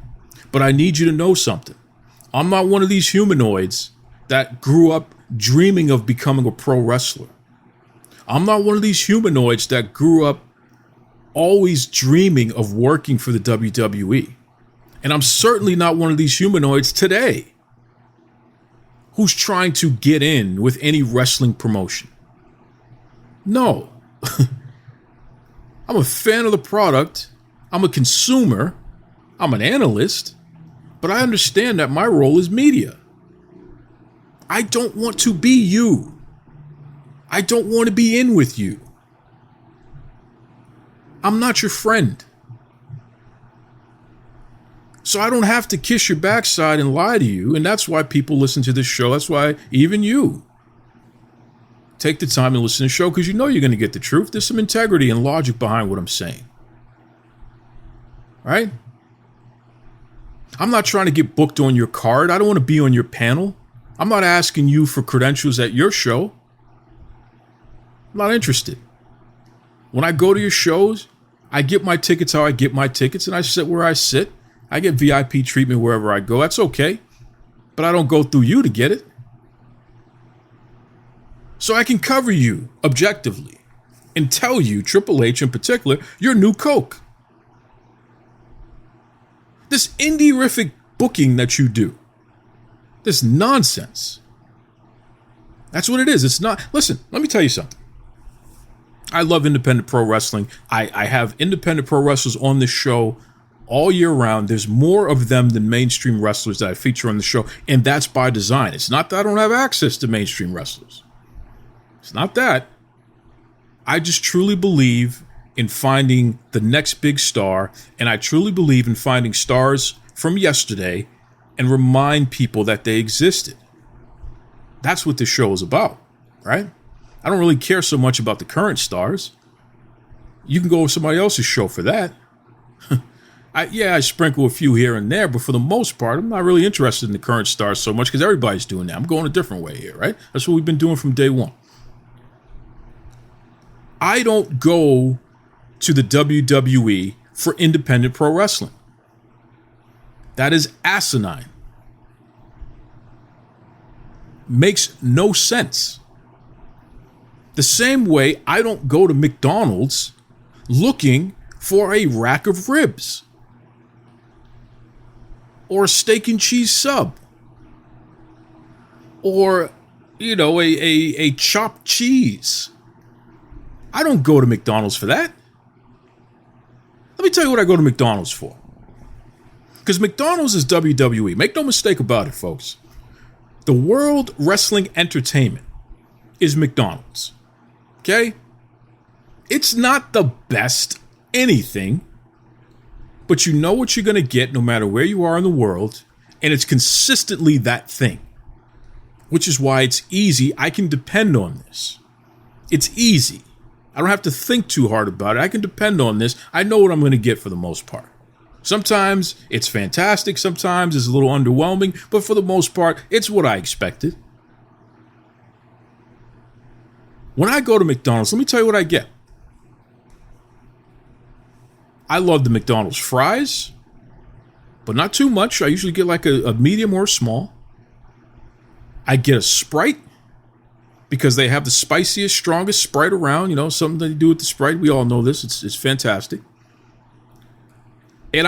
F: But I need you to know something. I'm not one of these humanoids that grew up dreaming of becoming a pro wrestler. I'm not one of these humanoids that grew up always dreaming of working for the WWE. And I'm certainly not one of these humanoids today who's trying to get in with any wrestling promotion. No. I'm a fan of the product. I'm a consumer. I'm an analyst. But I understand that my role is media. I don't want to be you. I don't want to be in with you. I'm not your friend. So I don't have to kiss your backside and lie to you. And that's why people listen to this show. That's why even you take the time to listen to the show, because you know you're going to get the truth. There's some integrity and logic behind what I'm saying. right? I'm not trying to get booked on your card. I don't want to be on your panel. I'm not asking you for credentials at your show. I'm not interested. When I go to your shows, I get my tickets how I get my tickets, and I sit where I sit. I get VIP treatment wherever I go. That's okay. But I don't go through you to get it. So I can cover you objectively and tell you, Triple H in particular, you're new Coke. This indie-rific booking that you do, this nonsense. That's what it is. It's not. Listen, let me tell you something. I love independent pro wrestling. I have independent pro wrestlers on this show all year round. There's more of them than mainstream wrestlers that I feature on the show, and that's by design. It's not that I don't have access to mainstream wrestlers. It's not that. I just truly believe in finding the next big star, and I truly believe in finding stars from yesterday and remind people that they existed. That's what this show is about, right? I don't really care so much about the current stars. You can go with somebody else's show for that. I sprinkle a few here and there, but for the most part, I'm not really interested in the current stars so much because everybody's doing that. I'm going a different way here, right? That's what we've been doing from day one. I don't go to the WWE for independent pro wrestling. That is asinine. Makes no sense. The same way I don't go to McDonald's looking for a rack of ribs or a steak and cheese sub or, a chopped cheese. I don't go to McDonald's for that. Let me tell you what I go to McDonald's for. Because McDonald's is WWE. Make no mistake about it, folks. The World Wrestling Entertainment is McDonald's. Okay? It's not the best anything, but you know what you're going to get no matter where you are in the world, and it's consistently that thing. Which is why it's easy. I can depend on this. It's easy. I don't have to think too hard about it. I can depend on this. I know what I'm going to get for the most part. Sometimes it's fantastic. Sometimes it's a little underwhelming. But for the most part, it's what I expected. When I go to McDonald's, let me tell you what I get. I love the McDonald's fries, but not too much. I usually get like a medium or a small. I get a Sprite because they have the spiciest, strongest Sprite around. Something they do with the Sprite. We all know this. It's fantastic. And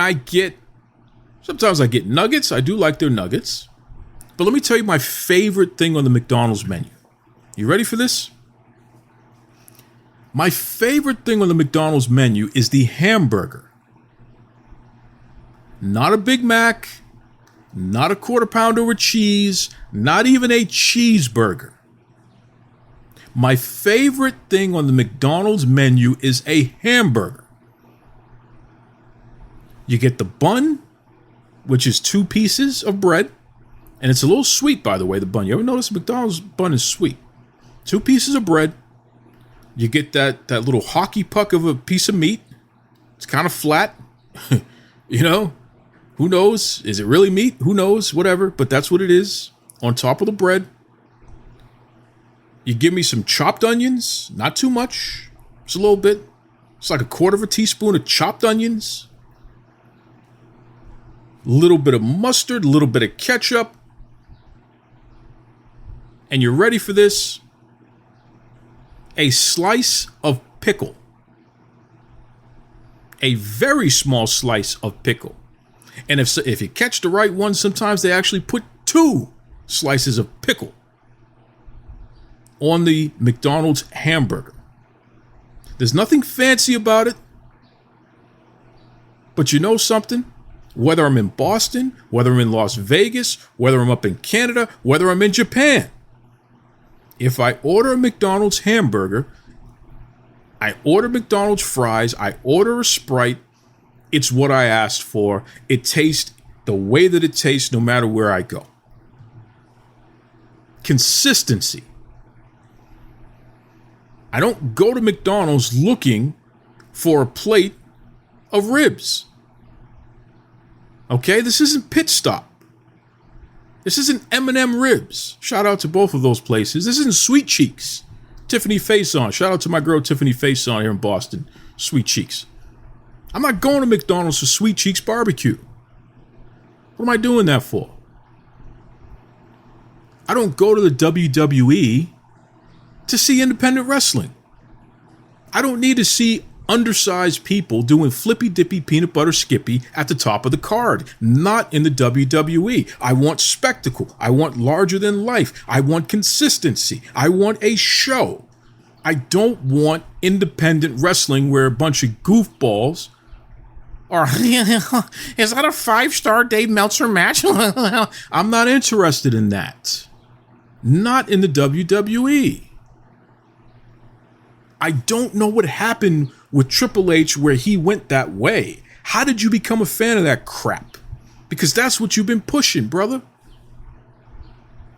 F: sometimes I get nuggets. I do like their nuggets. But let me tell you my favorite thing on the McDonald's menu. You ready for this? My favorite thing on the McDonald's menu is the hamburger. Not a Big Mac, not a quarter pounder with cheese, not even a cheeseburger. My favorite thing on the McDonald's menu is a hamburger. You get the bun, which is 2 pieces of bread. And it's a little sweet, by the way, the bun. You ever notice McDonald's bun is sweet? 2 pieces of bread. You get that little hockey puck of a piece of meat. It's kind of flat. Who knows? Is it really meat? Who knows? Whatever. But that's what it is. On top of the bread. You give me some chopped onions. Not too much. Just a little bit. It's like a 1/4 teaspoon of chopped onions. A little bit of mustard. A little bit of ketchup. And you're ready for this. A slice of pickle. A very small slice of pickle. And if you catch the right one, sometimes they actually put 2 slices of pickle on the McDonald's hamburger. There's nothing fancy about it. But you know something? Whether I'm in Boston, whether I'm in Las Vegas, whether I'm up in Canada, whether I'm in Japan, if I order a McDonald's hamburger, I order McDonald's fries, I order a Sprite, it's what I asked for. It tastes the way that it tastes no matter where I go. Consistency. I don't go to McDonald's looking for a plate of ribs. Okay, this isn't Pit Stop. This isn't M&M Ribs. Shout out to both of those places. This isn't Sweet Cheeks. Tiffany Faison. Shout out to my girl Tiffany Faison here in Boston. Sweet Cheeks. I'm not going to McDonald's for Sweet Cheeks barbecue. What am I doing that for? I don't go to the WWE to see independent wrestling. I don't need to see undersized people doing flippy dippy peanut butter skippy at the top of the card. Not in the WWE. I want spectacle. I want larger than life. I want consistency. I want a show. I don't want independent wrestling where a bunch of goofballs are, is that a 5-star Dave Meltzer match? I'm not interested in that. Not in the WWE. I don't know what happened with Triple H where he went that way. How did you become a fan of that crap? Because that's what you've been pushing, brother.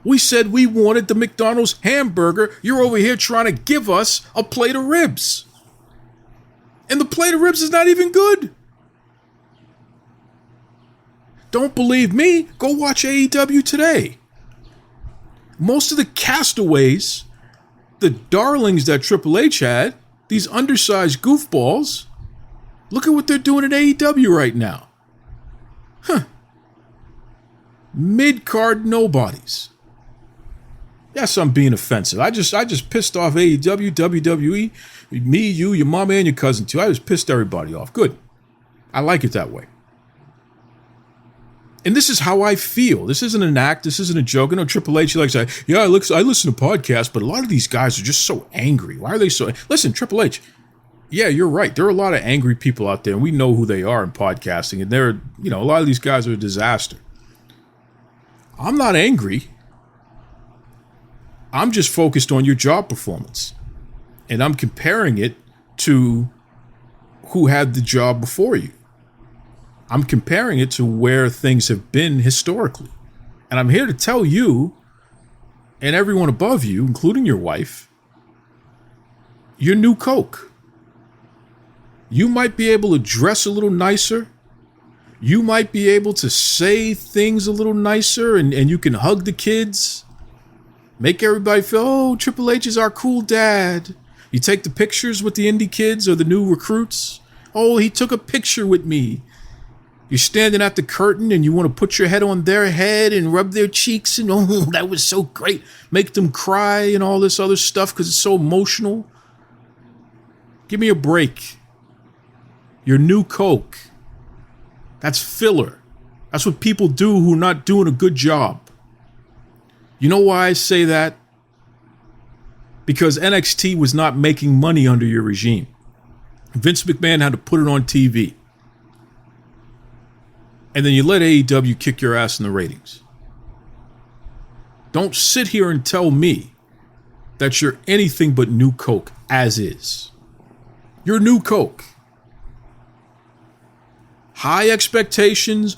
F: We said we wanted the McDonald's hamburger. You're over here trying to give us a plate of ribs. And the plate of ribs is not even good. Don't believe me? Go watch AEW today. Most of the castaways, the darlings that Triple H had, these undersized goofballs, look at what they're doing at AEW right now. Mid-card nobodies. Yes, I'm being offensive. I just pissed off AEW, WWE, me, you, your mama, and your cousin too. I just pissed everybody off. Good. I like it that way. And this is how I feel. This isn't an act. This isn't a joke. I know Triple H, he likes to say, yeah, I listen to podcasts, but a lot of these guys are just so angry. Why are they so... Listen, Triple H, yeah, you're right. There are a lot of angry people out there, and we know who they are in podcasting, and they're, a lot of these guys are a disaster. I'm not angry. I'm just focused on your job performance. And I'm comparing it to who had the job before you. I'm comparing it to where things have been historically. And I'm here to tell you and everyone above you, including your wife, you're new Coke. You might be able to dress a little nicer. You might be able to say things a little nicer and you can hug the kids. Make everybody feel, oh, Triple H is our cool dad. You take the pictures with the indie kids or the new recruits. Oh, he took a picture with me. You're standing at the curtain and you want to put your head on their head and rub their cheeks and, oh, that was so great. Make them cry and all this other stuff because it's so emotional. Give me a break. You're new Coke. That's filler. That's what people do who are not doing a good job. You know why I say that? Because NXT was not making money under your regime. Vince McMahon had to put it on TV. And then you let AEW kick your ass in the ratings. Don't sit here and tell me that you're anything but new Coke as is. You're new Coke. High expectations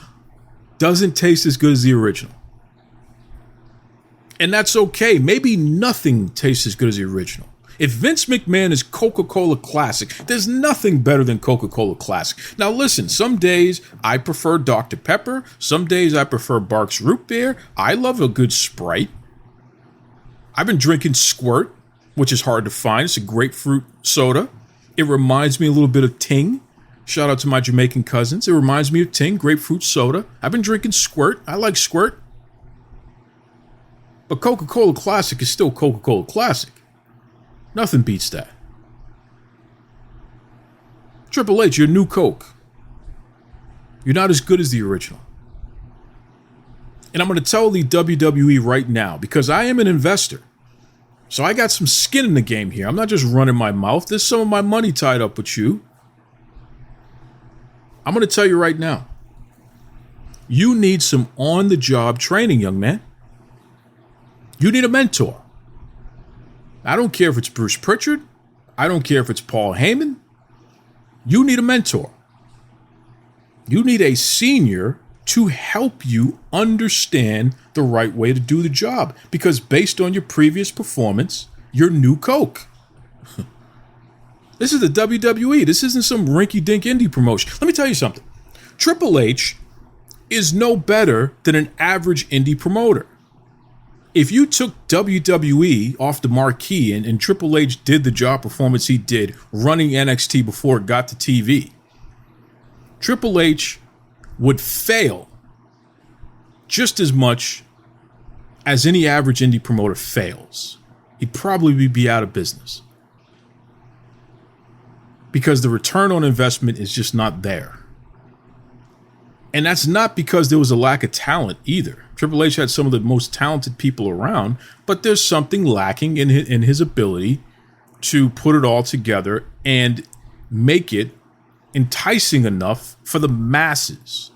F: doesn't taste as good as the original. And that's okay. Maybe nothing tastes as good as the original. If Vince McMahon is Coca-Cola Classic, there's nothing better than Coca-Cola Classic. Now listen, some days I prefer Dr. Pepper. Some days I prefer Barq's Root Beer. I love a good Sprite. I've been drinking Squirt, which is hard to find. It's a grapefruit soda. It reminds me a little bit of Ting. Shout out to my Jamaican cousins. It reminds me of Ting, grapefruit soda. I've been drinking Squirt. I like Squirt. But Coca-Cola Classic is still Coca-Cola Classic. Nothing beats that. Triple H, you're new Coke. You're not as good as the original. And I'm going to tell the WWE right now, because I am an investor. So I got some skin in the game here. I'm not just running my mouth. There's some of my money tied up with you. I'm going to tell you right now. You need some on-the-job training, young man. You need a mentor. I don't care if it's Bruce Pritchard. I don't care if it's Paul Heyman. You need a mentor. You need a senior to help you understand the right way to do the job. Because based on your previous performance, you're new Coke. This is the WWE. This isn't some rinky-dink indie promotion. Let me tell you something. Triple H is no better than an average indie promoter. If you took WWE off the marquee and Triple H did the job performance he did running NXT before it got to TV, Triple H would fail just as much as any average indie promoter fails. He'd probably be out of business because the return on investment is just not there. And that's not because there was a lack of talent either. Triple H had some of the most talented people around, but there's something lacking in his ability to put it all together and make it enticing enough for the masses.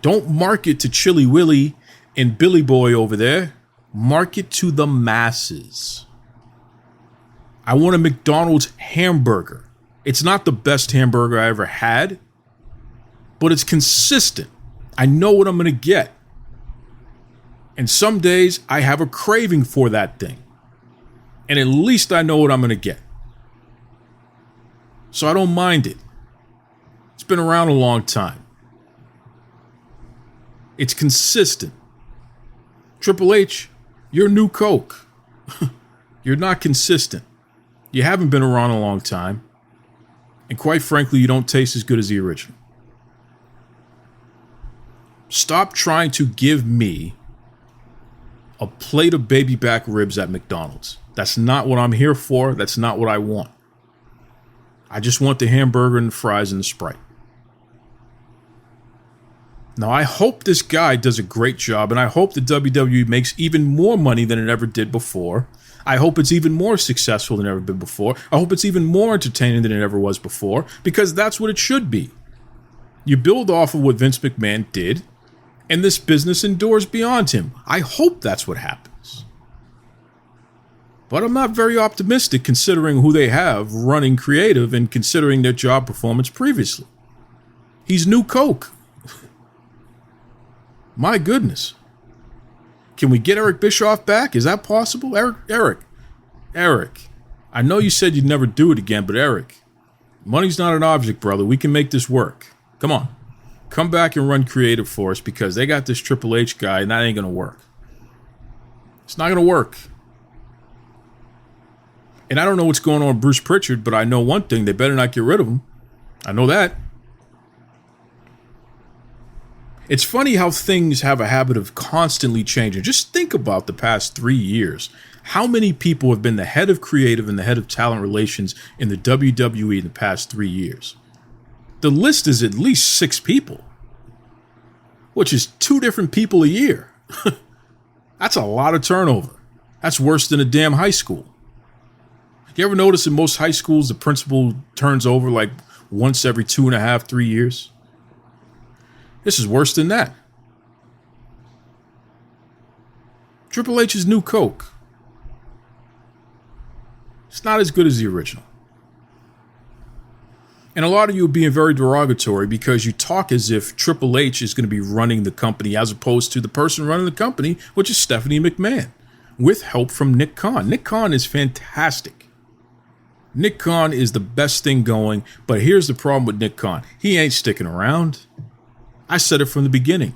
F: Don't market to Chili Willy and Billy Boy over there. Market to the masses. I want a McDonald's hamburger. It's not the best hamburger I ever had, but it's consistent. I know what I'm going to get. And some days I have a craving for that thing. And at least I know what I'm going to get. So I don't mind it. It's been around a long time. It's consistent. Triple H, you're new Coke. You're not consistent. You haven't been around a long time. And quite frankly, you don't taste as good as the original. Stop trying to give me a plate of baby back ribs at McDonald's. That's not what I'm here for. That's not what I want. I just want the hamburger and the fries and the Sprite. Now, I hope this guy does a great job, and I hope the WWE makes even more money than it ever did before. I hope it's even more successful than it ever been before. I hope it's even more entertaining than it ever was before, because that's what it should be. You build off of what Vince McMahon did, and this business endures beyond him. I hope that's what happens. But I'm not very optimistic considering who they have running creative and considering their job performance previously. He's new Coke. My goodness. Can we get Eric Bischoff back? Is that possible? Eric. I know you said you'd never do it again, but Eric, money's not an object, brother. We can make this work. Come on. Come back and run creative for us because they got this Triple H guy and that ain't going to work. It's not going to work. And I don't know what's going on with Bruce Pritchard, but I know one thing. They better not get rid of him. I know that. It's funny how things have a habit of constantly changing. Just think about the past 3 years. How many people have been the head of creative and the head of talent relations in the WWE in the past 3 years? The list is at least 6 people, which is 2 different people a year. That's a lot of turnover. That's worse than a damn high school. You ever notice in most high schools, the principal turns over like once every 2.5, 3 years? This is worse than that. Triple H's new Coke. It's not as good as the original. And a lot of you are being very derogatory because you talk as if Triple H is going to be running the company as opposed to the person running the company, which is Stephanie McMahon, with help from Nick Khan. Nick Khan is fantastic. Nick Khan is the best thing going, but here's the problem with Nick Khan. He ain't sticking around. I said it from the beginning.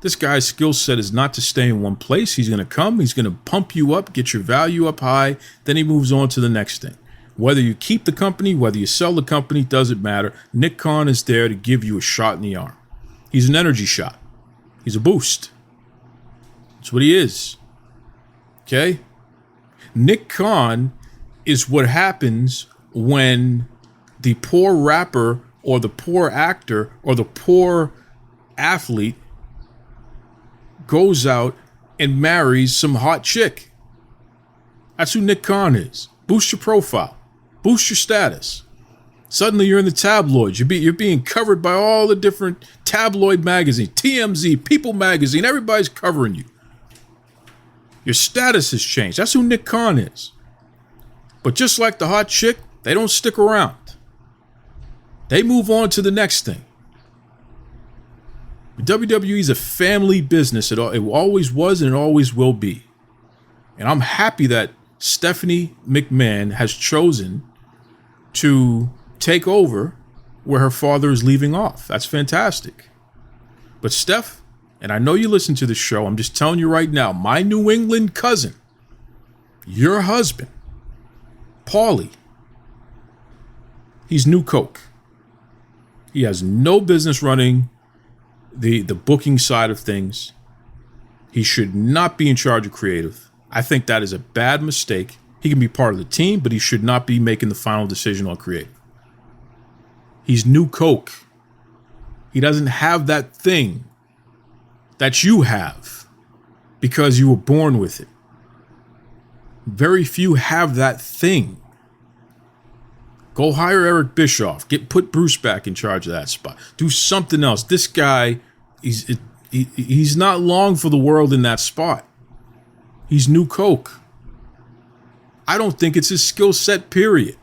F: This guy's skill set is not to stay in one place. He's going to come, he's going to pump you up, get your value up high, then he moves on to the next thing. Whether you keep the company, whether you sell the company, doesn't matter. Nick Khan is there to give you a shot in the arm. He's an energy shot. He's a boost. That's what he is. Okay? Nick Khan is what happens when the poor rapper or the poor actor or the poor athlete goes out and marries some hot chick. That's who Nick Khan is. Boost your profile. Boost your status. Suddenly you're in the tabloids. You're being covered by all the different tabloid magazines. TMZ, People Magazine, everybody's covering you. Your status has changed. That's who Nick Khan is. But just like the hot chick, they don't stick around. They move on to the next thing. WWE is a family business. It always was and it always will be. And I'm happy that Stephanie McMahon has chosen to take over where her father is leaving off. That's fantastic. But Steph, and I know you listen to this show, I'm just telling you right now, my New England cousin, your husband, Paulie, he's new Coke. He has no business running the booking side of things. He should not be in charge of creative. I think that is a bad mistake. He can be part of the team, but he should not be making the final decision on creative. He's new Coke. He doesn't have that thing that you have because you were born with it. Very few have that thing. Go hire Eric Bischoff. Put Bruce back in charge of that spot. Do something else. This guy, he's not long for the world in that spot. He's new Coke. I don't think it's his skill set, period.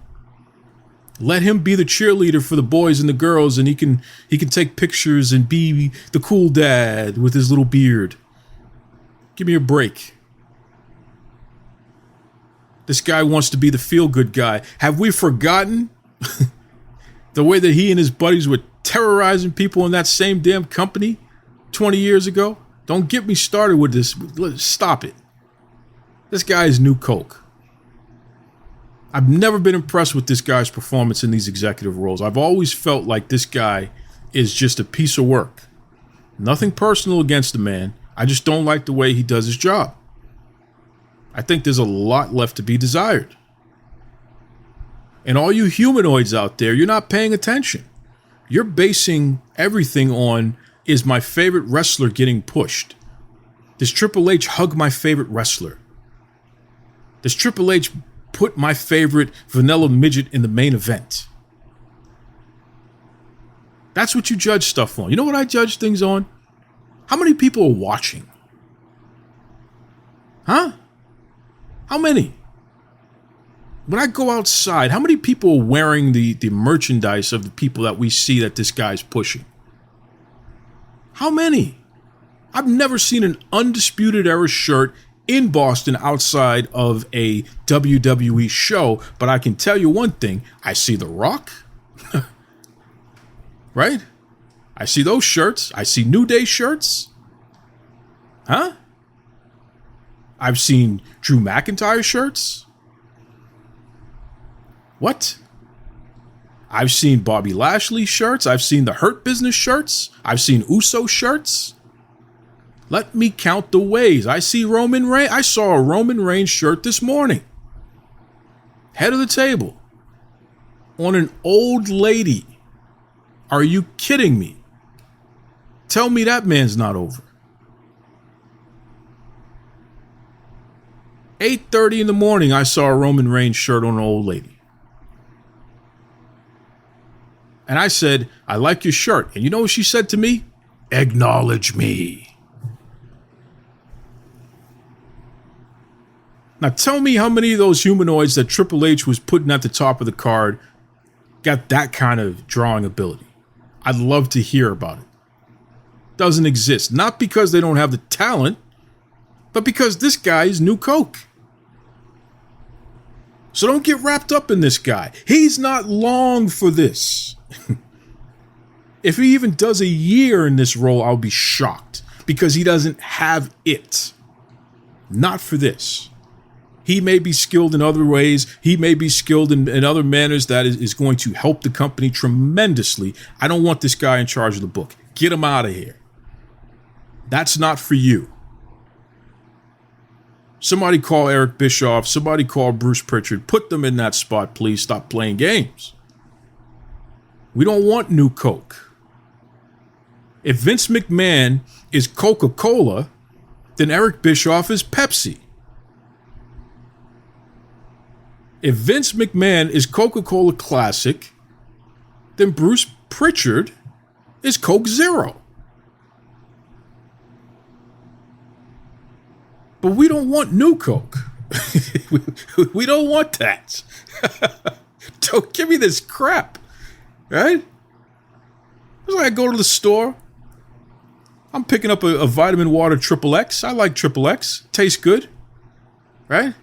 F: Let him be the cheerleader for the boys and the girls, and he can take pictures and be the cool dad with his little beard. Give me a break. This guy wants to be the feel-good guy. Have we forgotten the way that he and his buddies were terrorizing people in that same damn company 20 years ago? Don't get me started with this. Stop it. This guy is new Coke. I've never been impressed with this guy's performance in these executive roles. I've always felt like this guy is just a piece of work. Nothing personal against the man. I just don't like the way he does his job. I think there's a lot left to be desired. And all you humanoids out there, you're not paying attention. You're basing everything on, is my favorite wrestler getting pushed? Does Triple H hug my favorite wrestler? Does Triple H put my favorite vanilla midget in the main event? That's what you judge stuff on. You know what I judge things on? How many people are watching? Huh? How many? When I go outside, how many people are wearing the merchandise of the people that we see that this guy's pushing? How many? I've never seen an Undisputed Era shirt in Boston outside of a WWE show, but I can tell you one thing. I see The Rock. Right? I see those shirts. I see New Day shirts. Huh? I've seen Drew McIntyre shirts. What? I've seen Bobby Lashley shirts. I've seen the Hurt Business shirts. I've seen Uso shirts. Let me count the ways. I see Roman Reigns. I saw a Roman Reigns shirt this morning. Head of the table. On an old lady. Are you kidding me? Tell me that man's not over. 8:30 in the morning, I saw a Roman Reigns shirt on an old lady. And I said, I like your shirt. And you know what she said to me? Acknowledge me. Now tell me how many of those humanoids that Triple H was putting at the top of the card got that kind of drawing ability. I'd love to hear about it. Doesn't exist. Not because they don't have the talent, but because this guy is new Coke. So don't get wrapped up in this guy. He's not long for this. If he even does a year in this role, I'll be shocked because he doesn't have it. Not for this. He may be skilled in other ways. He may be skilled in other manners that is going to help the company tremendously. I don't want this guy in charge of the book. Get him out of here. That's not for you. Somebody call Eric Bischoff. Somebody call Bruce Pritchard. Put them in that spot, please. Stop playing games. We don't want new Coke. If Vince McMahon is Coca-Cola, then Eric Bischoff is Pepsi. If Vince McMahon is Coca-Cola Classic, then Bruce Pritchard is Coke Zero. But we don't want new Coke. We don't want that. Don't give me this crap. Right? It's like I go to the store. I'm picking up a vitamin water Triple X. I like Triple X. Tastes good. Right?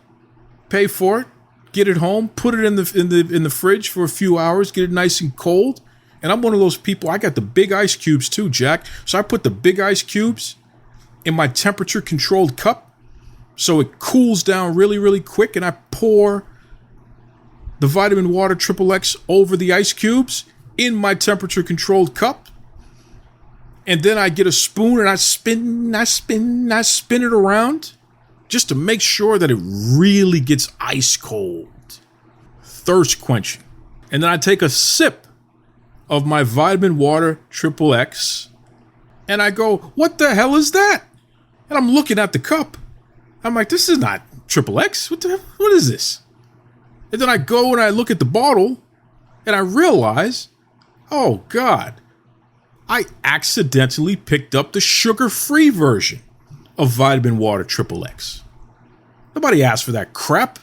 F: Pay for it. Get it home. Put it in the fridge for a few hours. Get it nice and cold. And I'm one of those people, I got the big ice cubes too, Jack. So I put the big ice cubes in my temperature controlled cup so it cools down really, really quick. And I pour the vitamin water XXX over the ice cubes in my temperature controlled cup. And then I get a spoon and I spin it around just to make sure that it really gets ice cold. Thirst quenching. And then I take a sip of my vitamin water XXX and I go, what the hell is that? And I'm looking at the cup. I'm like, this is not XXX. What is this? And then I go and I look at the bottle and I realize, oh God, I accidentally picked up the sugar-free version of vitamin water XXX. Nobody asked for that crap.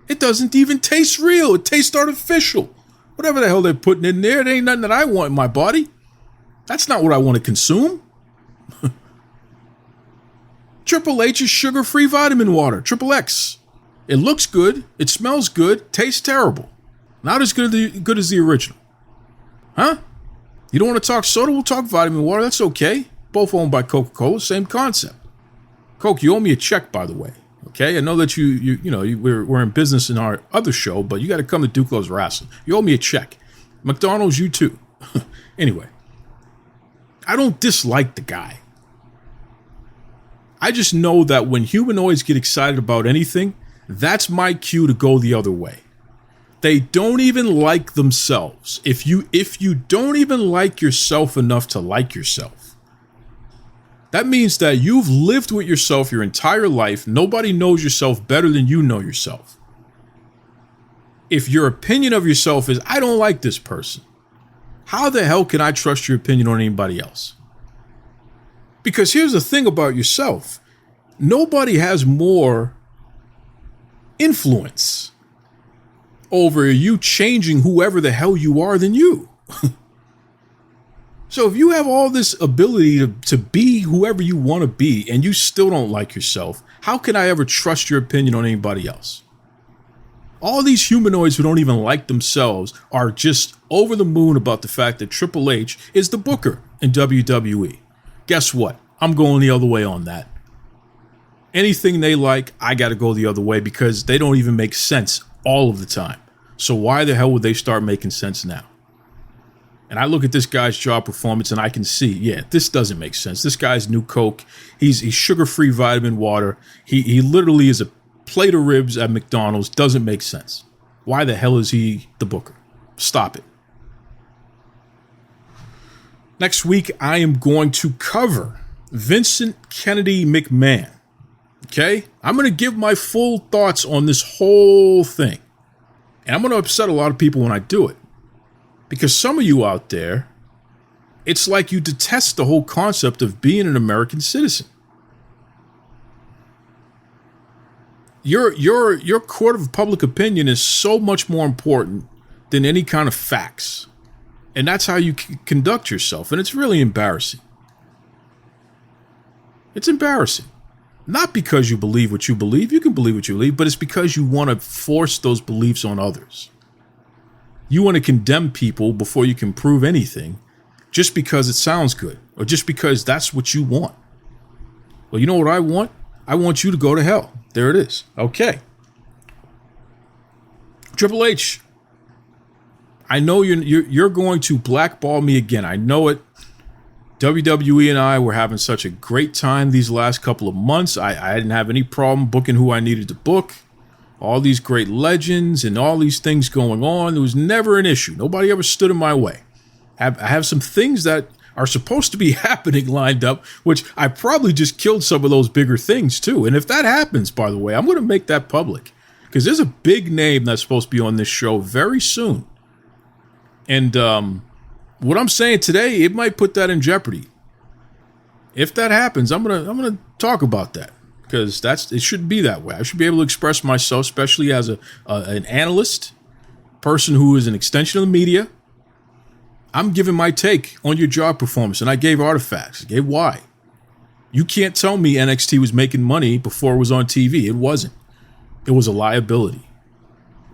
F: It doesn't even taste real. It tastes artificial. Whatever the hell they're putting in there, it ain't nothing that I want in my body. That's not what I want to consume. Triple H is sugar-free vitamin water, XXX. It looks good, it smells good, tastes terrible. Not as good as the original. Huh? You don't want to talk soda? We'll talk vitamin water, that's okay. Both owned by Coca-Cola, same concept. Coke, you owe me a check, by the way. Okay, I know that we're in business in our other show, but you got to come to Duke Loves Rasslin. You owe me a check. McDonald's, you too. Anyway, I don't dislike the guy. I just know that when humanoids get excited about anything, that's my cue to go the other way. They don't even like themselves. If you don't even like yourself enough to like yourself, that means that you've lived with yourself your entire life. Nobody knows yourself better than you know yourself. If your opinion of yourself is, I don't like this person, how the hell can I trust your opinion on anybody else? Because here's the thing about yourself. Nobody has more influence over you changing whoever the hell you are than you. So if you have all this ability to be whoever you want to be and you still don't like yourself, how can I ever trust your opinion on anybody else? All these humanoids who don't even like themselves are just over the moon about the fact that Triple H is the booker in WWE. Guess what? I'm going the other way on that. Anything they like, I got to go the other way because they don't even make sense all of the time. So why the hell would they start making sense now? And I look at this guy's job performance and I can see, yeah, this doesn't make sense. This guy's new Coke. He's sugar-free vitamin water. He literally is a plate of ribs at McDonald's. Doesn't make sense. Why the hell is he the booker? Stop it. Next week, I am going to cover Vincent Kennedy McMahon. Okay? I'm going to give my full thoughts on this whole thing. And I'm going to upset a lot of people when I do it. Because some of you out there, it's like you detest the whole concept of being an American citizen. Your court of public opinion is so much more important than any kind of facts. And that's how you conduct yourself. And it's really embarrassing. It's embarrassing. Not because you believe what you believe. You can believe what you believe. But it's because you want to force those beliefs on others. You want to condemn people before you can prove anything just because it sounds good or just because that's what you want. Well, you know what I want? I want you to go to hell. There it is. Okay. Triple H, I know you're going to blackball me again. I know it. WWE and I were having such a great time these last couple of months. I didn't have any problem booking who I needed to book. All these great legends and all these things going on. There was never an issue. Nobody ever stood in my way. I have some things that are supposed to be happening lined up, which I probably just killed some of those bigger things too. And if that happens, by the way, I'm going to make that public because there's a big name that's supposed to be on this show very soon. And what I'm saying today, it might put that in jeopardy. If that happens, I'm gonna talk about that. Because it shouldn't be that way. I should be able to express myself, especially as an analyst, person who is an extension of the media. I'm giving my take on your job performance, and I gave artifacts. I gave why. You can't tell me NXT was making money before it was on TV. It wasn't. It was a liability.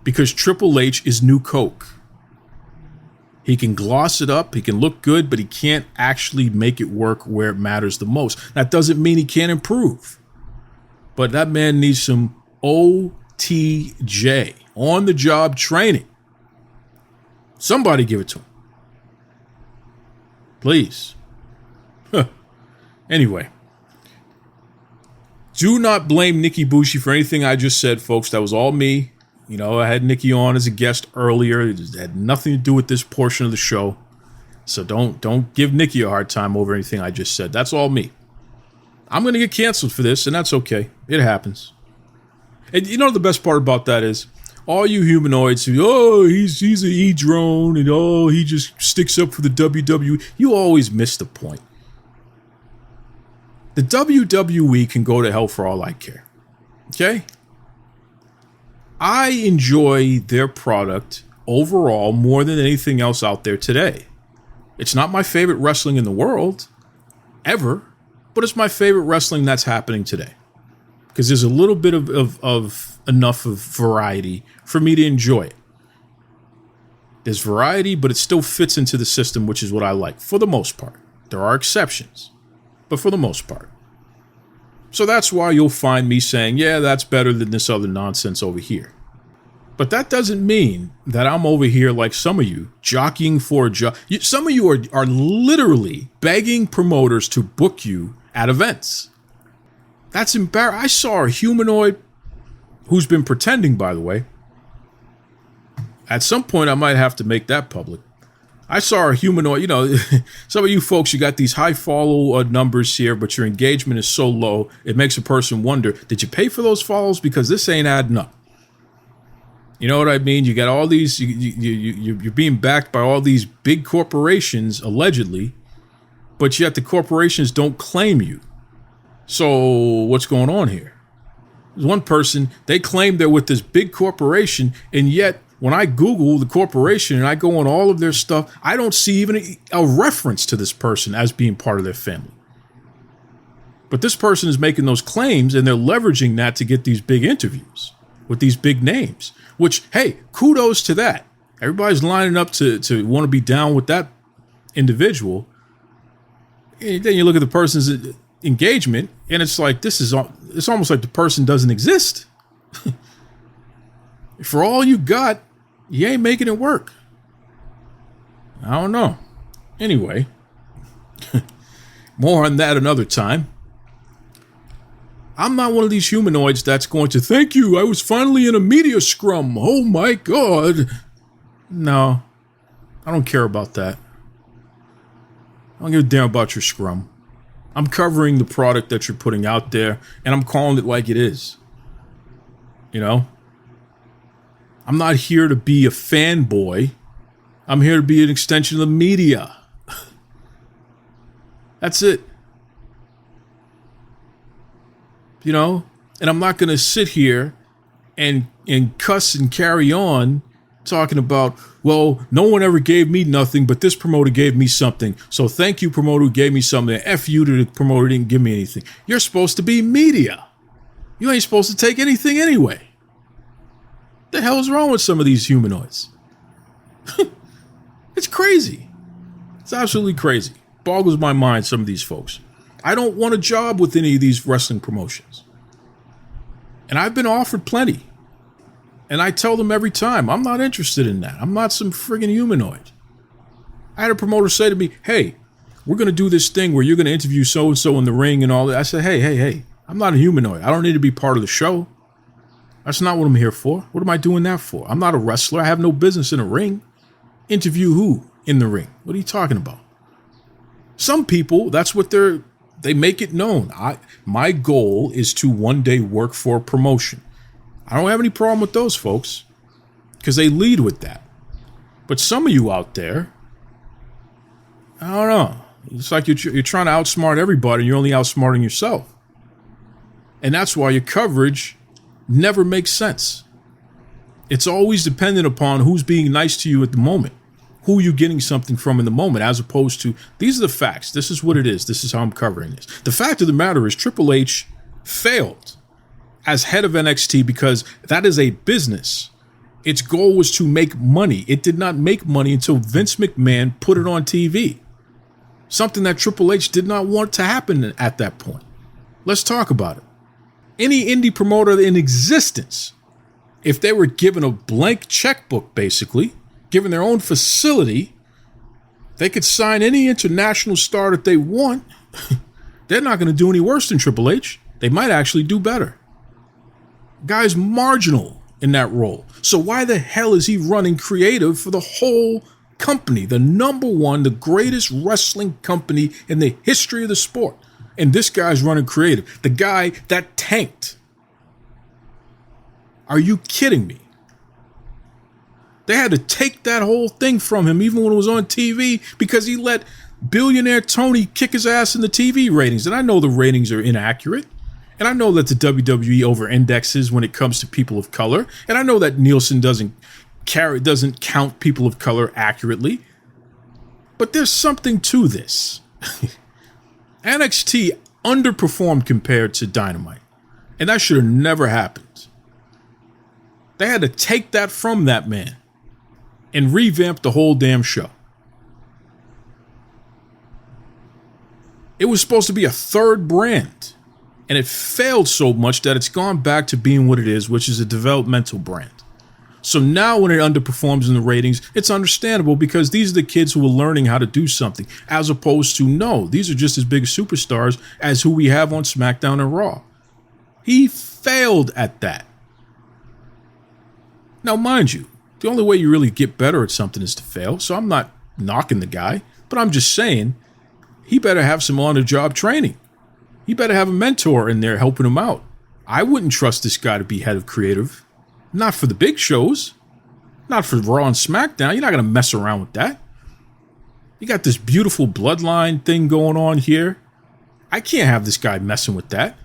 F: Because Triple H is new Coke. He can gloss it up. He can look good, but he can't actually make it work where it matters the most. That doesn't mean he can't improve. But that man needs some OTJ, on the job training. Somebody give it to him. Please. Anyway. Do not blame Nickie Booshie for anything I just said, folks. That was all me. You know, I had Nicki on as a guest earlier. It had nothing to do with this portion of the show. So don't give Nicki a hard time over anything I just said. That's all me. I'm going to get canceled for this, and that's okay. It happens. And you know the best part about that is, all you humanoids who, oh, he's an E-drone, and oh, he just sticks up for the WWE. You always miss the point. The WWE can go to hell for all I care. Okay? I enjoy their product overall more than anything else out there today. It's not my favorite wrestling in the world, ever, but it's my favorite wrestling that's happening today. Because there's a little bit of enough of variety for me to enjoy it. There's variety, but it still fits into the system, which is what I like, for the most part. There are exceptions, but for the most part. So that's why you'll find me saying, yeah, that's better than this other nonsense over here. But that doesn't mean that I'm over here like some of you, jockeying for a job. Some of you are literally begging promoters to book you at events. That's embarrassing. I saw a humanoid who's been pretending, by the way. At some point, I might have to make that public. I saw a humanoid, you know, some of you folks, you got these high follow numbers here, but your engagement is so low, it makes a person wonder, did you pay for those follows? Because this ain't adding up. You know what I mean? You got all these, you're being backed by all these big corporations, allegedly, but yet the corporations don't claim you. So what's going on here? There's one person, they claim they're with this big corporation, and yet when I Google the corporation and I go on all of their stuff, I don't see even a reference to this person as being part of their family. But this person is making those claims, and they're leveraging that to get these big interviews with these big names, which, hey, kudos to that. Everybody's lining up to want to be down with that individual. And then you look at the person's engagement, and it's like, it's almost like the person doesn't exist. For all you got, you ain't making it work. I don't know. Anyway, more on that another time. I'm not one of these humanoids that's going to, thank you, I was finally in a media scrum. Oh my God. No, I don't care about that. I don't give a damn about your scrum. I'm covering the product that you're putting out there, and I'm calling it like it is. You know? I'm not here to be a fanboy. I'm here to be an extension of the media. That's it. You know? And I'm not going to sit here and cuss and carry on talking about, well, no one ever gave me nothing, but this promoter gave me something. So thank you, promoter, who gave me something. F you to the promoter who didn't give me anything. You're supposed to be media. You ain't supposed to take anything anyway. The hell is wrong with some of these humanoids? It's crazy. It's absolutely crazy. Boggles my mind, some of these folks. I don't want a job with any of these wrestling promotions. And I've been offered plenty. And I tell them every time, I'm not interested in that. I'm not some friggin' humanoid. I had a promoter say to me, hey, we're going to do this thing where you're going to interview so-and-so in the ring and all that. I said, hey, I'm not a humanoid. I don't need to be part of the show. That's not what I'm here for. What am I doing that for? I'm not a wrestler. I have no business in a ring. Interview who in the ring? What are you talking about? Some people, that's what they make it known. My goal is to one day work for a promotion. I don't have any problem with those folks because they lead with that. But some of you out there, I don't know. It's like you're trying to outsmart everybody and you're only outsmarting yourself. And that's why your coverage never makes sense. It's always dependent upon who's being nice to you at the moment, who you're getting something from in the moment, as opposed to, these are the facts. This is what it is. This is how I'm covering this. The fact of the matter is Triple H failed as head of NXT because that is a business. Its goal was to make money. It did not make money until Vince McMahon put it on TV. Something that Triple H did not want to happen at that point. Let's talk about it. Any indie promoter in existence, if they were given a blank checkbook, basically, given their own facility, they could sign any international star that they want. They're not going to do any worse than Triple H. They might actually do better. Guy's marginal in that role. So why the hell is he running creative for the whole company? The number one, the greatest wrestling company in the history of the sport. And this guy's running creative. The guy that tanked. Are you kidding me? They had to take that whole thing from him, even when it was on TV, because he let billionaire Tony kick his ass in the TV ratings. And I know the ratings are inaccurate. And I know that the WWE over-indexes when it comes to people of color. And I know that Nielsen doesn't count people of color accurately. But there's something to this. NXT underperformed compared to Dynamite. And that should have never happened. They had to take that from that man and revamp the whole damn show. It was supposed to be a third brand, and it failed so much that it's gone back to being what it is, which is a developmental brand. So now when it underperforms in the ratings, it's understandable because these are the kids who are learning how to do something, as opposed to, no, these are just as big superstars as who we have on SmackDown and Raw. He failed at that. Now, mind you, the only way you really get better at something is to fail, so I'm not knocking the guy, but I'm just saying he better have some on-the-job training. He better have a mentor in there helping him out. I wouldn't trust this guy to be head of creative. Not for the big shows. Not for Raw and SmackDown. You're not going to mess around with that. You got this beautiful bloodline thing going on here. I can't have this guy messing with that.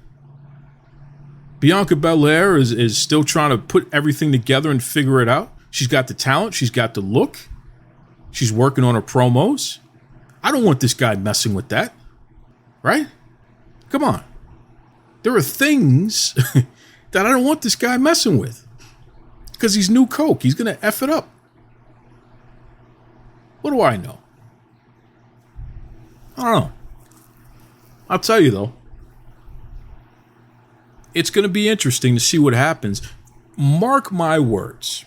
F: Bianca Belair is still trying to put everything together and figure it out. She's got the talent. She's got the look. She's working on her promos. I don't want this guy messing with that. Right? Come on. There are things that I don't want this guy messing with. Because he's new Coke. He's going to F it up. What do I know? I don't know. I'll tell you, though. It's going to be interesting to see what happens. Mark my words.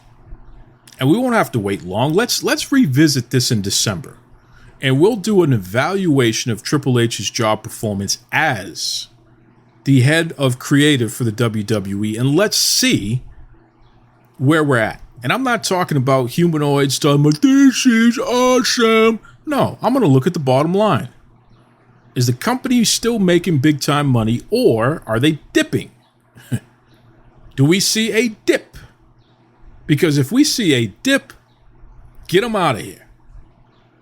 F: And we won't have to wait long. Let's revisit this in December. And we'll do an evaluation of Triple H's job performance as the head of creative for the WWE. And let's see where we're at. And I'm not talking about humanoids talking about, this is awesome. No, I'm going to look at the bottom line. Is the company still making big time money, or are they dipping? Do we see a dip? Because if we see a dip, get him out of here.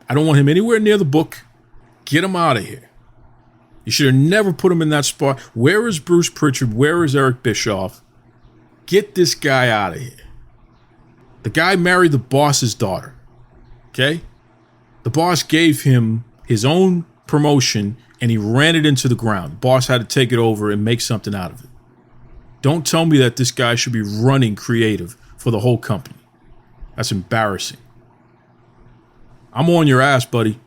F: I don't want him anywhere near the book. Get him out of here. You should have never put him in that spot. Where is Bruce Pritchard? Where is Eric Bischoff? Get this guy out of here. The guy married the boss's daughter. Okay? The boss gave him his own promotion and he ran it into the ground. The boss had to take it over and make something out of it. Don't tell me that this guy should be running creative for the whole company. That's embarrassing. I'm on your ass, buddy.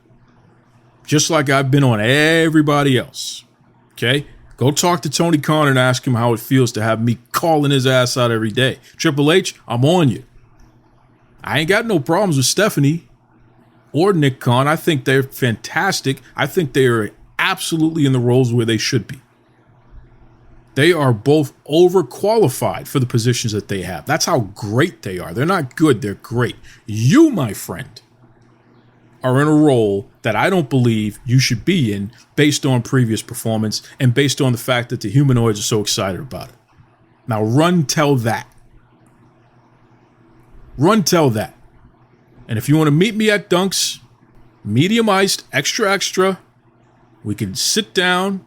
F: Just like I've been on everybody else. Okay? Go talk to Tony Khan and ask him how it feels to have me calling his ass out every day. Triple H, I'm on you. I ain't got no problems with Stephanie or Nick Khan. I think they're fantastic. I think they are absolutely in the roles where they should be. They are both overqualified for the positions that they have. That's how great they are. They're not good, they're great. You, my friend, are in a role that I don't believe you should be in based on previous performance and based on the fact that the humanoids are so excited about it. Now run tell that. Run tell that. And if you want to meet me at Dunks, medium iced, extra, extra, we can sit down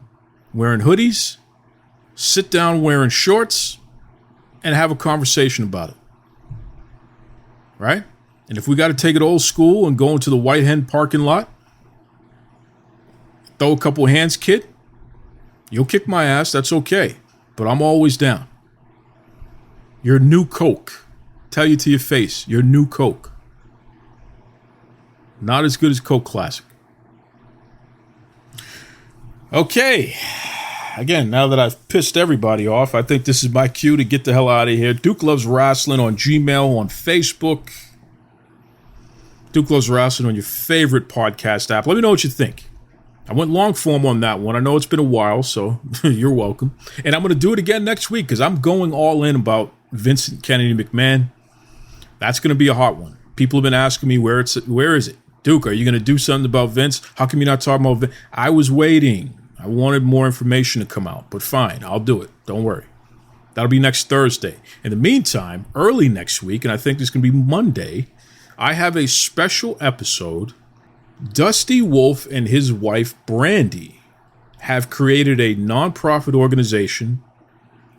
F: wearing hoodies, sit down wearing shorts, and have a conversation about it. Right? And if we got to take it old school and go into the White Hen parking lot, throw a couple hands, kid, you'll kick my ass, that's okay. But I'm always down. You're new Coke. tell you to your face, your new Coke. Not as good as Coke Classic. Okay. Again, now that I've pissed everybody off, I think this is my cue to get the hell out of here. Duke Loves Rasslin on Gmail, on Facebook. Duke Loves Rasslin on your favorite podcast app. Let me know what you think. I went long form on that one. I know it's been a while, so you're welcome. And I'm going to do it again next week because I'm going all in about Vincent Kennedy McMahon. That's going to be a hot one. People have been asking me where is it? Duke, are you going to do something about Vince? How come you're not talking about Vince? I was waiting. I wanted more information to come out, but fine, I'll do it. Don't worry. That'll be next Thursday. In the meantime, early next week, and I think this can be Monday, I have a special episode. Dusty Wolf and his wife, Brandy, have created a nonprofit organization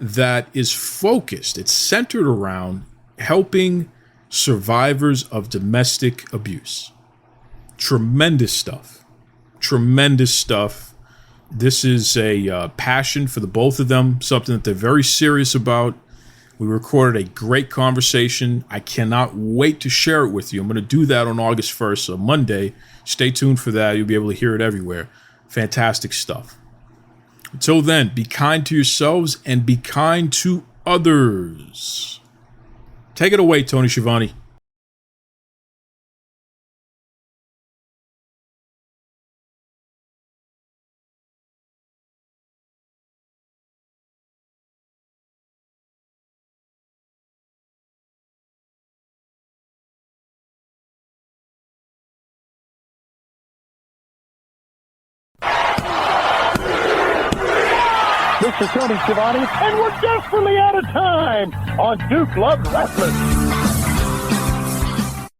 F: that is focused, it's centered around helping survivors of domestic abuse. Tremendous stuff. Tremendous stuff. This is a passion for the both of them, something that they're very serious about. We recorded a great conversation. I cannot wait to share it with you. I'm going to do that on August 1st, so Monday. Stay tuned for that. You'll be able to hear it everywhere. Fantastic stuff. Until then, be kind to yourselves and be kind to others. Take it away, Tony Schiavone.
H: This is Tony Schiavone, and we're desperately out of time on Duke Loves Rasslin.